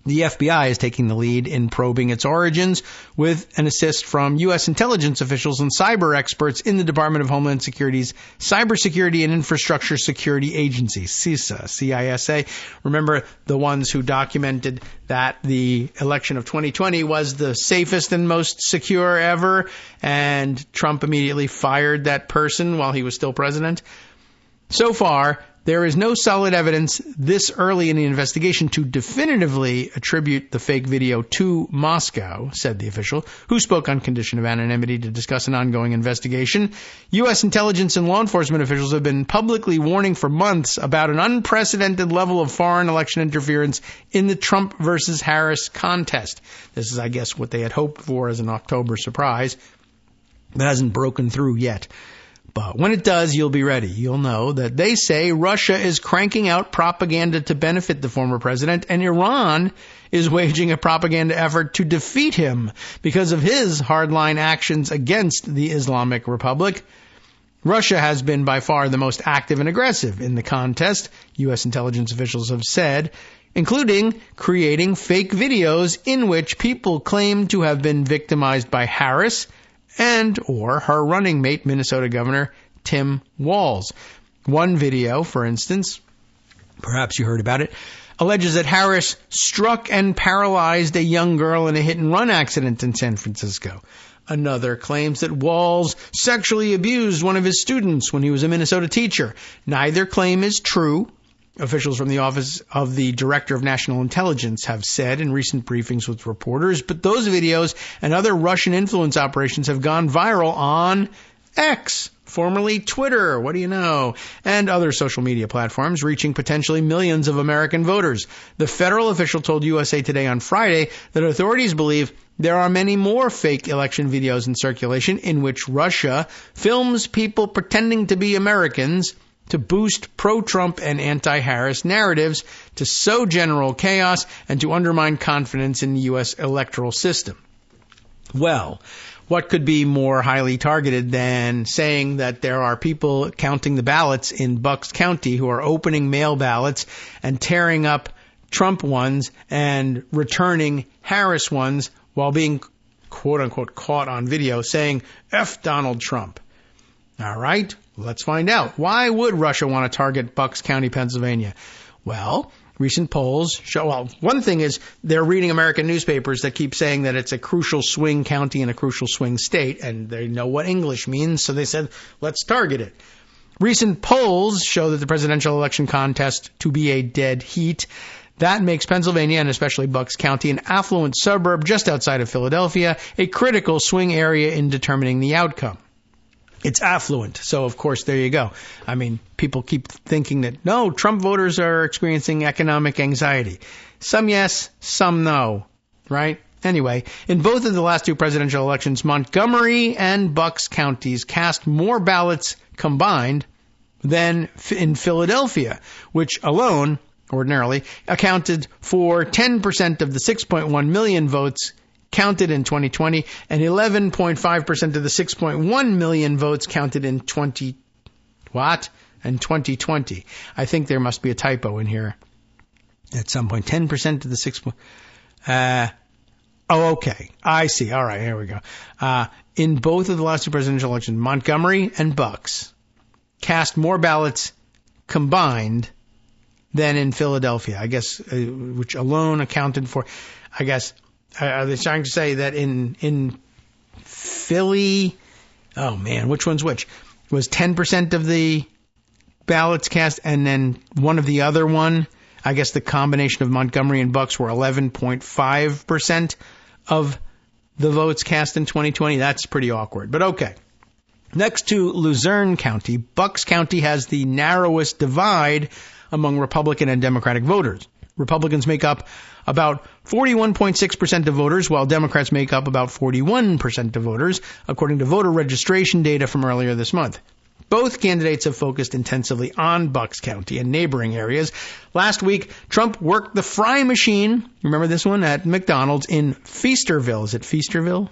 the FBI is taking the lead in probing its origins with an assist from U.S. intelligence officials and cyber experts in the Department of Homeland Security's Cybersecurity and Infrastructure Security Agency, CISA. Remember the ones who documented that the election of 2020 was the safest and most secure ever, and Trump immediately fired that person while he was still president? So far, there is no solid evidence this early in the investigation to definitively attribute the fake video to Moscow, said the official, who spoke on condition of anonymity to discuss an ongoing investigation. U.S. intelligence and law enforcement officials have been publicly warning for months about an unprecedented level of foreign election interference in the Trump versus Harris contest. This is, I guess, what they had hoped for as an October surprise. That hasn't broken through yet. But when it does, you'll be ready. You'll know that they say Russia is cranking out propaganda to benefit the former president, and Iran is waging a propaganda effort to defeat him because of his hardline actions against the Islamic Republic. Russia has been by far the most active and aggressive in the contest, U.S. intelligence officials have said, including creating fake videos in which people claim to have been victimized by Harris and or her running mate, Minnesota Governor Tim Walz. One video, for instance, perhaps you heard about it, alleges that Harris struck and paralyzed a young girl in a hit-and-run accident in San Francisco. Another claims that Walz sexually abused one of his students when he was a Minnesota teacher. Neither claim is true. Officials from the Office of the Director of National Intelligence have said in recent briefings with reporters, but those videos and other Russian influence operations have gone viral on X, formerly Twitter, what do you know, and other social media platforms, reaching potentially millions of American voters. The federal official told USA Today on Friday that authorities believe there are many more fake election videos in circulation in which Russia films people pretending to be Americans to boost pro-Trump and anti-Harris narratives, to sow general chaos, and to undermine confidence in the U.S. electoral system. Well, what could be more highly targeted than saying that there are people counting the ballots in Bucks County who are opening mail ballots and tearing up Trump ones and returning Harris ones while being, quote-unquote, caught on video saying, F Donald Trump. All right, let's find out. Why would Russia want to target Bucks County, Pennsylvania? Well, recent polls show, well, one thing is they're reading American newspapers that keep saying that it's a crucial swing county and a crucial swing state, and they know what English means, so they said, let's target it. Recent polls show that the presidential election contest to be a dead heat. That makes Pennsylvania, and especially Bucks County, an affluent suburb just outside of Philadelphia, a critical swing area in determining the outcome. It's affluent, so of course, there you go. I mean, people keep thinking that, no, Trump voters are experiencing economic anxiety. Some yes, some no, right? Anyway, in both of the last two presidential elections, Montgomery and Bucks counties cast more ballots combined than in Philadelphia, which alone, ordinarily, accounted for 10% of the 6.1 million votes counted in 2020 and 11.5% of the 6.1 million votes counted in 2020. I think there must be a typo in here at some point. 10% of the 6. Okay. I see. All right. Here we go. In both of the last two presidential elections, Montgomery and Bucks cast more ballots combined than in Philadelphia, I guess, which alone accounted for, I guess, are they trying to say that in Philly, oh man, which one's which? Was 10% of the ballots cast, and then one of the other one, I guess the combination of Montgomery and Bucks were 11.5% of the votes cast in 2020. That's pretty awkward, but okay. Next to Luzerne County, Bucks County has the narrowest divide among Republican and Democratic voters. Republicans make up about 41.6% of voters, while Democrats make up about 41% of voters, according to voter registration data from earlier this month. Both candidates have focused intensively on Bucks County and neighboring areas. Last week, Trump worked the fry machine, remember this one, at McDonald's in Feasterville. Is it Feasterville?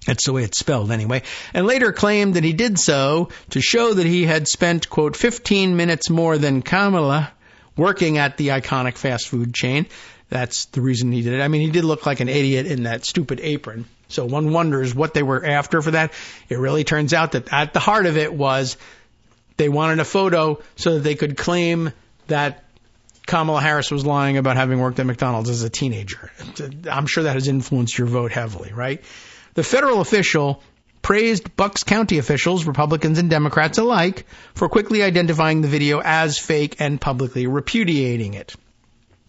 That's the way it's spelled anyway. And later claimed that he did so to show that he had spent, quote, 15 minutes more than Kamala working at the iconic fast food chain. That's the reason he did it. I mean, he did look like an idiot in that stupid apron. So one wonders what they were after for that. It really turns out that at the heart of it was they wanted a photo so that they could claim that Kamala Harris was lying about having worked at McDonald's as a teenager. I'm sure that has influenced your vote heavily, right? The federal official praised Bucks County officials, Republicans and Democrats alike, for quickly identifying the video as fake and publicly repudiating it.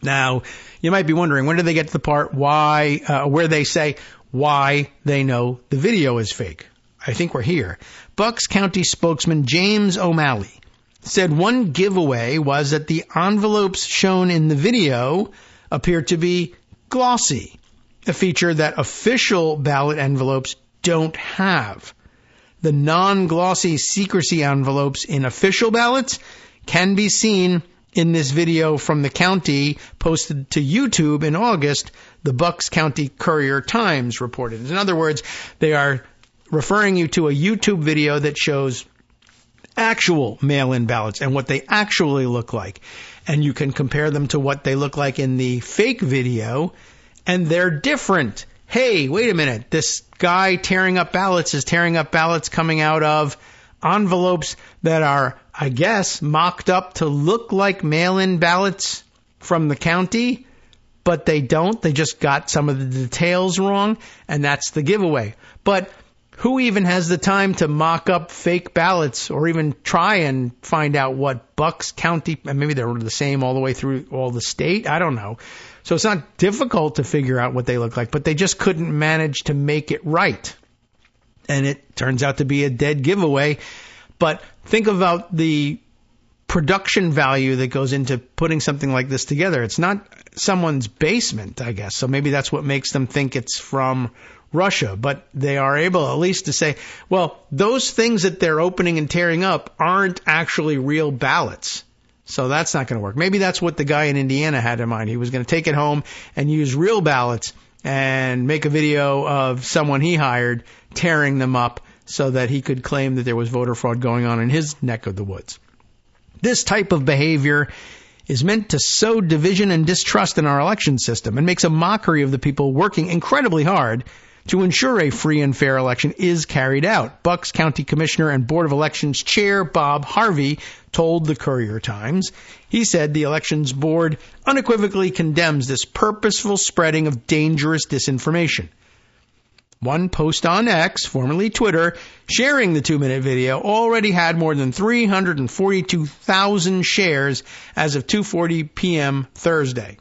Now, you might be wondering, when did they get to the part where they say why they know the video is fake? I think we're here. Bucks County spokesman James O'Malley said one giveaway was that the envelopes shown in the video appear to be glossy, a feature that official ballot envelopes don't have. the non-glossy secrecy envelopes in official ballots can be seen in this video from the county posted to YouTube in August, the Bucks County Courier-Times reported. In other words, they are referring you to a YouTube video that shows actual mail-in ballots and what they actually look like. And you can compare them to what they look like in the fake video, and they're different. Hey, wait a minute. This guy tearing up ballots is tearing up ballots coming out of envelopes that are, I guess, mocked up to look like mail-in ballots from the county, but they don't. They just got some of the details wrong, and that's the giveaway. But who even has the time to mock up fake ballots or even try and find out what Bucks County, and maybe they're the same all the way through all the state? I don't know. So it's not difficult to figure out what they look like, but they just couldn't manage to make it right. And it turns out to be a dead giveaway. But think about the production value that goes into putting something like this together. It's not someone's basement, I guess. So maybe that's what makes them think it's from Russia. But they are able at least to say, well, those things that they're opening and tearing up aren't actually real ballots. So that's not going to work. Maybe that's what the guy in Indiana had in mind. He was going to take it home and use real ballots and make a video of someone he hired tearing them up so that he could claim that there was voter fraud going on in his neck of the woods. This type of behavior is meant to sow division and distrust in our election system and makes a mockery of the people working incredibly hard to ensure a free and fair election is carried out. Bucks County Commissioner and Board of Elections Chair Bob Harvey told the Courier-Times. He said the Elections Board unequivocally condemns this purposeful spreading of dangerous disinformation. One post on X, formerly Twitter, sharing the 2-minute video, already had more than 342,000 shares as of 2:40 p.m. Thursday.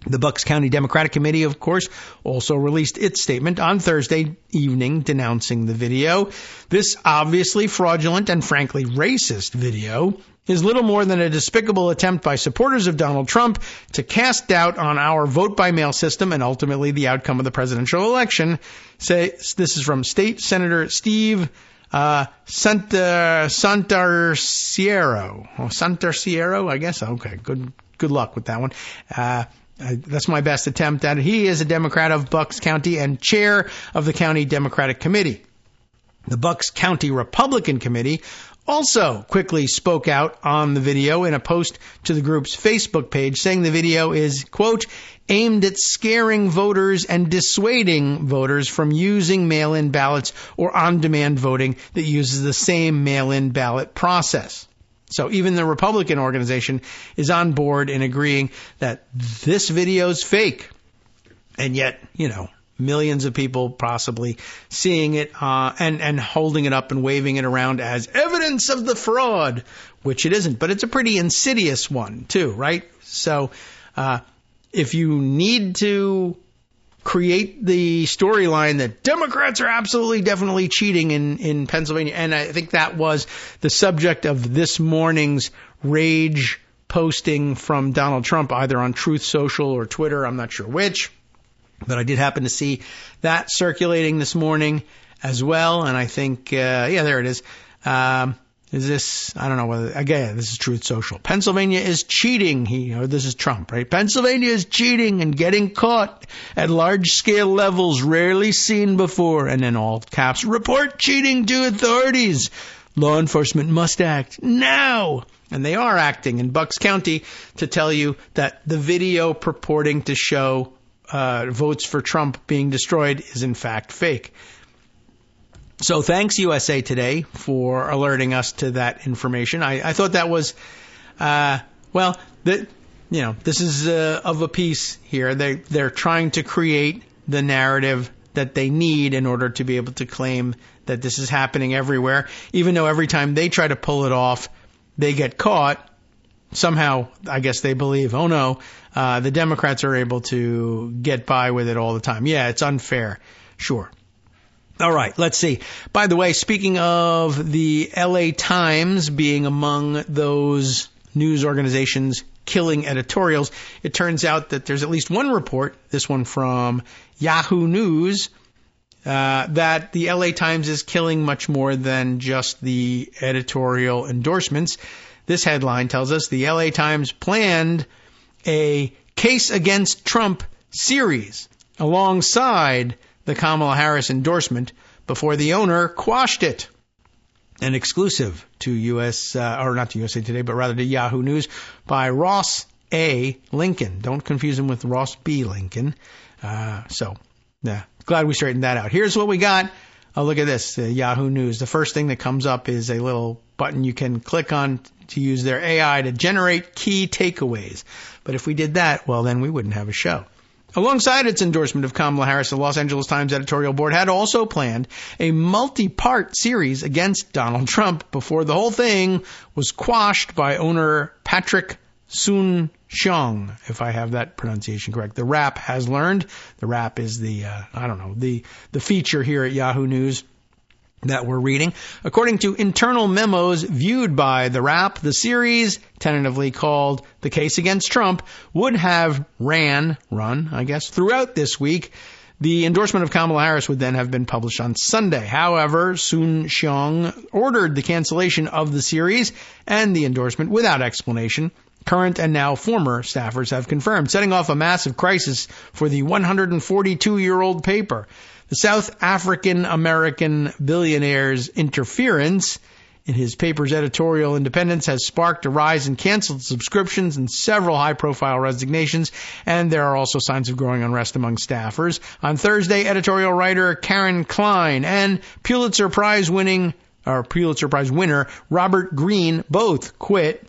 The Bucks County Democratic Committee, of course, also released its statement on Thursday evening denouncing the video. This obviously fraudulent and frankly racist video is little more than a despicable attempt by supporters of Donald Trump to cast doubt on our vote-by-mail system and ultimately the outcome of the presidential election. This is from State Senator Steve Santarciero, I guess. Okay, good luck with that one. That's my best attempt at it. He is a Democrat of Bucks County and chair of the County Democratic Committee. The Bucks County Republican Committee also quickly spoke out on the video in a post to the group's Facebook page, saying the video is, quote, aimed at scaring voters and dissuading voters from using mail-in ballots or on-demand voting that uses the same mail-in ballot process. So even the Republican organization is on board in agreeing that this video's fake. And yet, millions of people possibly seeing it and holding it up and waving it around as evidence of the fraud, which it isn't. But it's a pretty insidious one, too, right? So if you need to create the storyline that Democrats are absolutely definitely cheating in Pennsylvania, and I think that was the subject of this morning's rage posting from Donald Trump, either on Truth Social or Twitter, I'm not sure which. But I did happen to see that circulating this morning as well. And I think, there it is. Is this, I don't know whether, again, this is Truth Social. Pennsylvania is cheating. This is Trump, right? Pennsylvania is cheating and getting caught at large scale levels rarely seen before. And then all caps, report cheating to authorities. Law enforcement must act now. And they are acting in Bucks County to tell you that the video purporting to show votes for Trump being destroyed is in fact fake. So thanks USA Today for alerting us to that information. I thought that was, this is of a piece here. They're trying to create the narrative that they need in order to be able to claim that this is happening everywhere, even though every time they try to pull it off, they get caught. Somehow, I guess they believe, oh no, the Democrats are able to get by with it all the time. Yeah, it's unfair. Sure. All right, let's see. By the way, speaking of the LA Times being among those news organizations killing editorials, it turns out that there's at least one report, this one from Yahoo News, that the LA Times is killing much more than just the editorial endorsements. This headline tells us the LA Times planned a Case Against Trump series alongside the Kamala Harris endorsement before the owner quashed it. An exclusive to not to USA Today, but rather to Yahoo News by Ross A. Lincoln. Don't confuse him with Ross B. Lincoln. Glad we straightened that out. Here's what we got. Oh, look at this, Yahoo News. The first thing that comes up is a little button you can click on to use their AI to generate key takeaways. But if we did that, well, then we wouldn't have a show. Alongside its endorsement of Kamala Harris, the Los Angeles Times editorial board had also planned a multi-part series against Donald Trump before the whole thing was quashed by owner Patrick Soon-Shiong, if I have that pronunciation correct. The Wrap has learned. The Wrap is the feature here at Yahoo News that we're reading. According to internal memos viewed by The Wrap, the series, tentatively called The Case Against Trump, would have run, throughout this week. The endorsement of Kamala Harris would then have been published on Sunday. However, Soon-Shiong ordered the cancellation of the series and the endorsement without explanation. Current and now former staffers have confirmed, setting off a massive crisis for the 142-year-old paper. The South African-American billionaire's interference in his paper's editorial independence has sparked a rise in canceled subscriptions and several high-profile resignations, and there are also signs of growing unrest among staffers. On Thursday, editorial writer Karen Klein and Pulitzer Prize winner Robert Greene both quit.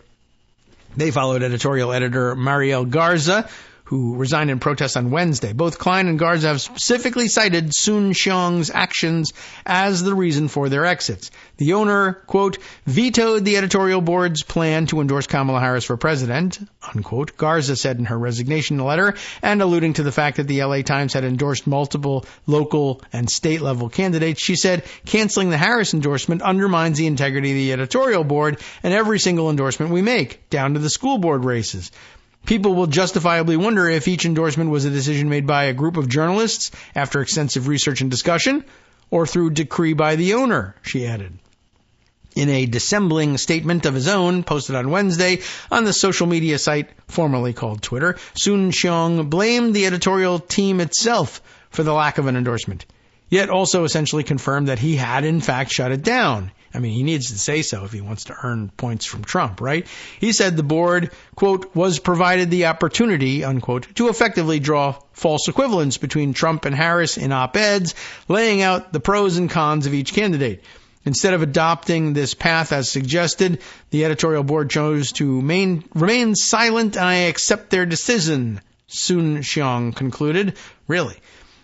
They followed editorial editor Mariel Garza, who resigned in protest on Wednesday. Both Klein and Garza have specifically cited Soon-Shiong's actions as the reason for their exits. The owner, quote, vetoed the editorial board's plan to endorse Kamala Harris for president, unquote, Garza said in her resignation letter, and alluding to the fact that the LA Times had endorsed multiple local and state-level candidates. She said, canceling the Harris endorsement undermines the integrity of the editorial board and every single endorsement we make, down to the school board races. People will justifiably wonder if each endorsement was a decision made by a group of journalists after extensive research and discussion, or through decree by the owner, she added. In a dissembling statement of his own posted on Wednesday on the social media site formerly called Twitter, Soon-Shiong blamed the editorial team itself for the lack of an endorsement, yet also essentially confirmed that he had in fact shut it down. I mean, he needs to say so if he wants to earn points from Trump, right? He said the board, quote, was provided the opportunity, unquote, to effectively draw false equivalence between Trump and Harris in op-eds, laying out the pros and cons of each candidate. Instead of adopting this path as suggested, the editorial board chose to remain silent, and I accept their decision, Soon-Shiong concluded. Really?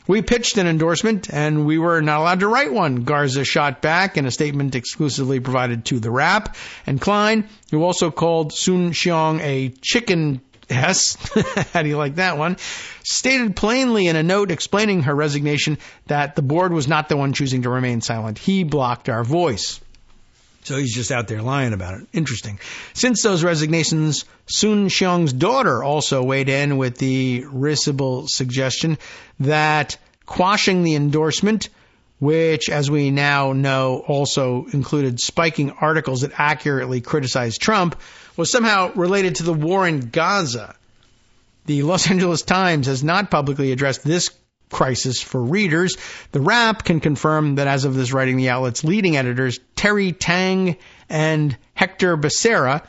We pitched an endorsement, and we were not allowed to write one, Garza shot back in a statement exclusively provided to The Wrap. And Klein, who also called Soon-Shiong a chicken ass, how do you like that one, stated plainly in a note explaining her resignation that the board was not the one choosing to remain silent. He blocked our voice. So he's just out there lying about it. Interesting. Since those resignations, Soon-Shiong's daughter also weighed in with the risible suggestion that quashing the endorsement, which, as we now know, also included spiking articles that accurately criticized Trump, was somehow related to the war in Gaza. The Los Angeles Times has not publicly addressed this crisis for readers. The Wrap can confirm that as of this writing, the outlet's leading editors, Terry Tang and Hector Becerra,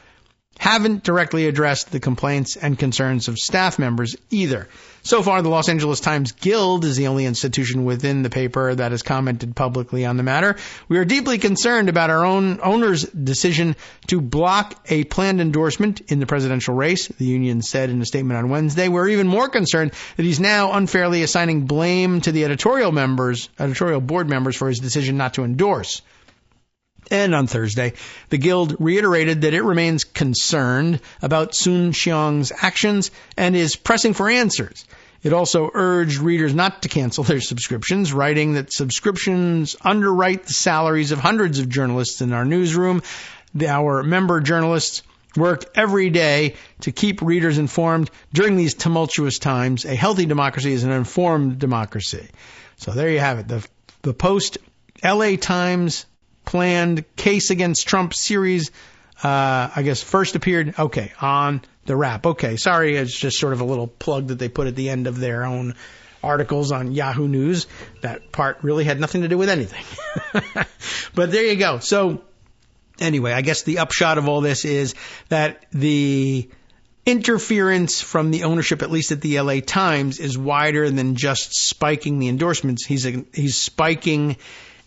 haven't directly addressed the complaints and concerns of staff members either. So far, the Los Angeles Times Guild is the only institution within the paper that has commented publicly on the matter. We are deeply concerned about our own owner's decision to block a planned endorsement in the presidential race, the union said in a statement on Wednesday. We're even more concerned that he's now unfairly assigning blame to the editorial board members for his decision not to endorse. And on Thursday, the Guild reiterated that it remains concerned about Soon-Shiong's actions and is pressing for answers. It also urged readers not to cancel their subscriptions, writing that subscriptions underwrite the salaries of hundreds of journalists in our newsroom. Our member journalists work every day to keep readers informed during these tumultuous times. A healthy democracy is an informed democracy. So there you have it. The The post LA Times planned case against Trump series, I guess first appeared, on the Wrap. Sorry, it's just sort of a little plug that they put at the end of their own articles on Yahoo News. That part really had nothing to do with anything. But there you go. So anyway, I guess the upshot of all this is that the interference from the ownership, at least at the LA Times, is wider than just spiking the endorsements. He's spiking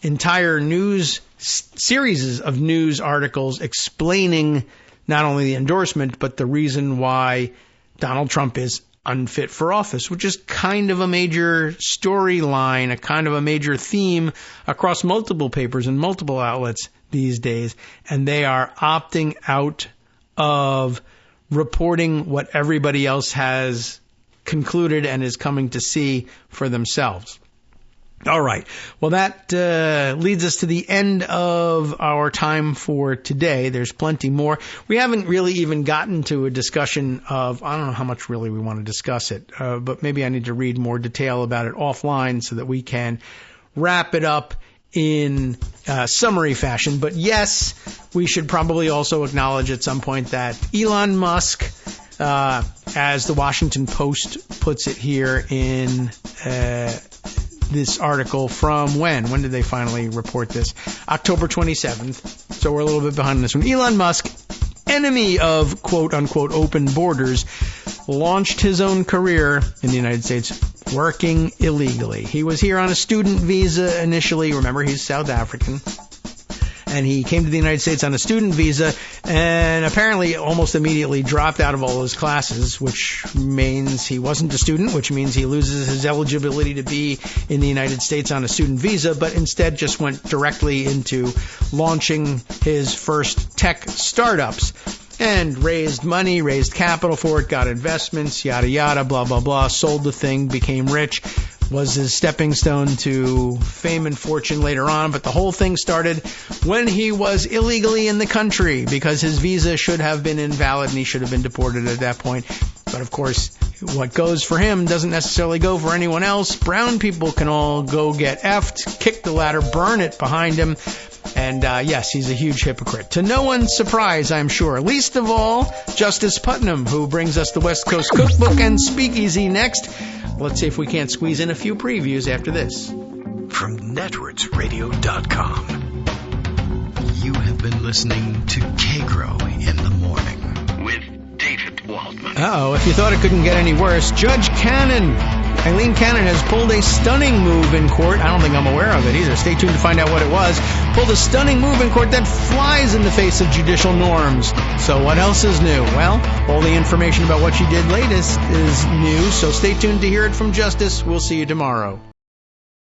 entire news series of news articles explaining not only the endorsement, but the reason why Donald Trump is unfit for office, which is kind of a major storyline, a kind of a major theme across multiple papers and multiple outlets these days. And they are opting out of reporting what everybody else has concluded and is coming to see for themselves. All right. Well, that leads us to the end of our time for today. There's plenty more. We haven't really even gotten to a discussion of, I don't know how much really we want to discuss it, but maybe I need to read more detail about it offline so that we can wrap it up in summary fashion. But yes, we should probably also acknowledge at some point that Elon Musk, as the Washington Post puts it here in this article from when? When did they finally report this? October 27th. So we're a little bit behind on this one. Elon Musk, enemy of quote-unquote open borders, launched his own career in the United States working illegally. He was here on a student visa initially. Remember, he's South African. And he came to the United States on a student visa and apparently almost immediately dropped out of all his classes, which means he wasn't a student, which means he loses his eligibility to be in the United States on a student visa, but instead just went directly into launching his first tech startups and raised money, raised capital for it, got investments, yada, yada, blah, blah, blah, sold the thing, became rich. Was his stepping stone to fame and fortune later on, but the whole thing started when he was illegally in the country because his visa should have been invalid and he should have been deported at that point. But of course, what goes for him doesn't necessarily go for anyone else. Brown people can all go get effed, kick the ladder, burn it behind him. And yes, he's a huge hypocrite. To no one's surprise, I'm sure. Least of all, Justice Putnam, who brings us the West Coast Cookbook and Speakeasy next. Let's see if we can't squeeze in a few previews after this. From networksradio.com, you have been listening to Kagro in the Morning with David Waldman. If you thought it couldn't get any worse, Judge Cannon, Eileen Cannon, has pulled a stunning move in court. I don't think I'm aware of it either. Stay tuned to find out what it was. Pulled a stunning move in court that flies in the face of judicial norms. So what else is new? Well, all the information about what she did latest is new, so stay tuned to hear it from Justice. We'll see you tomorrow.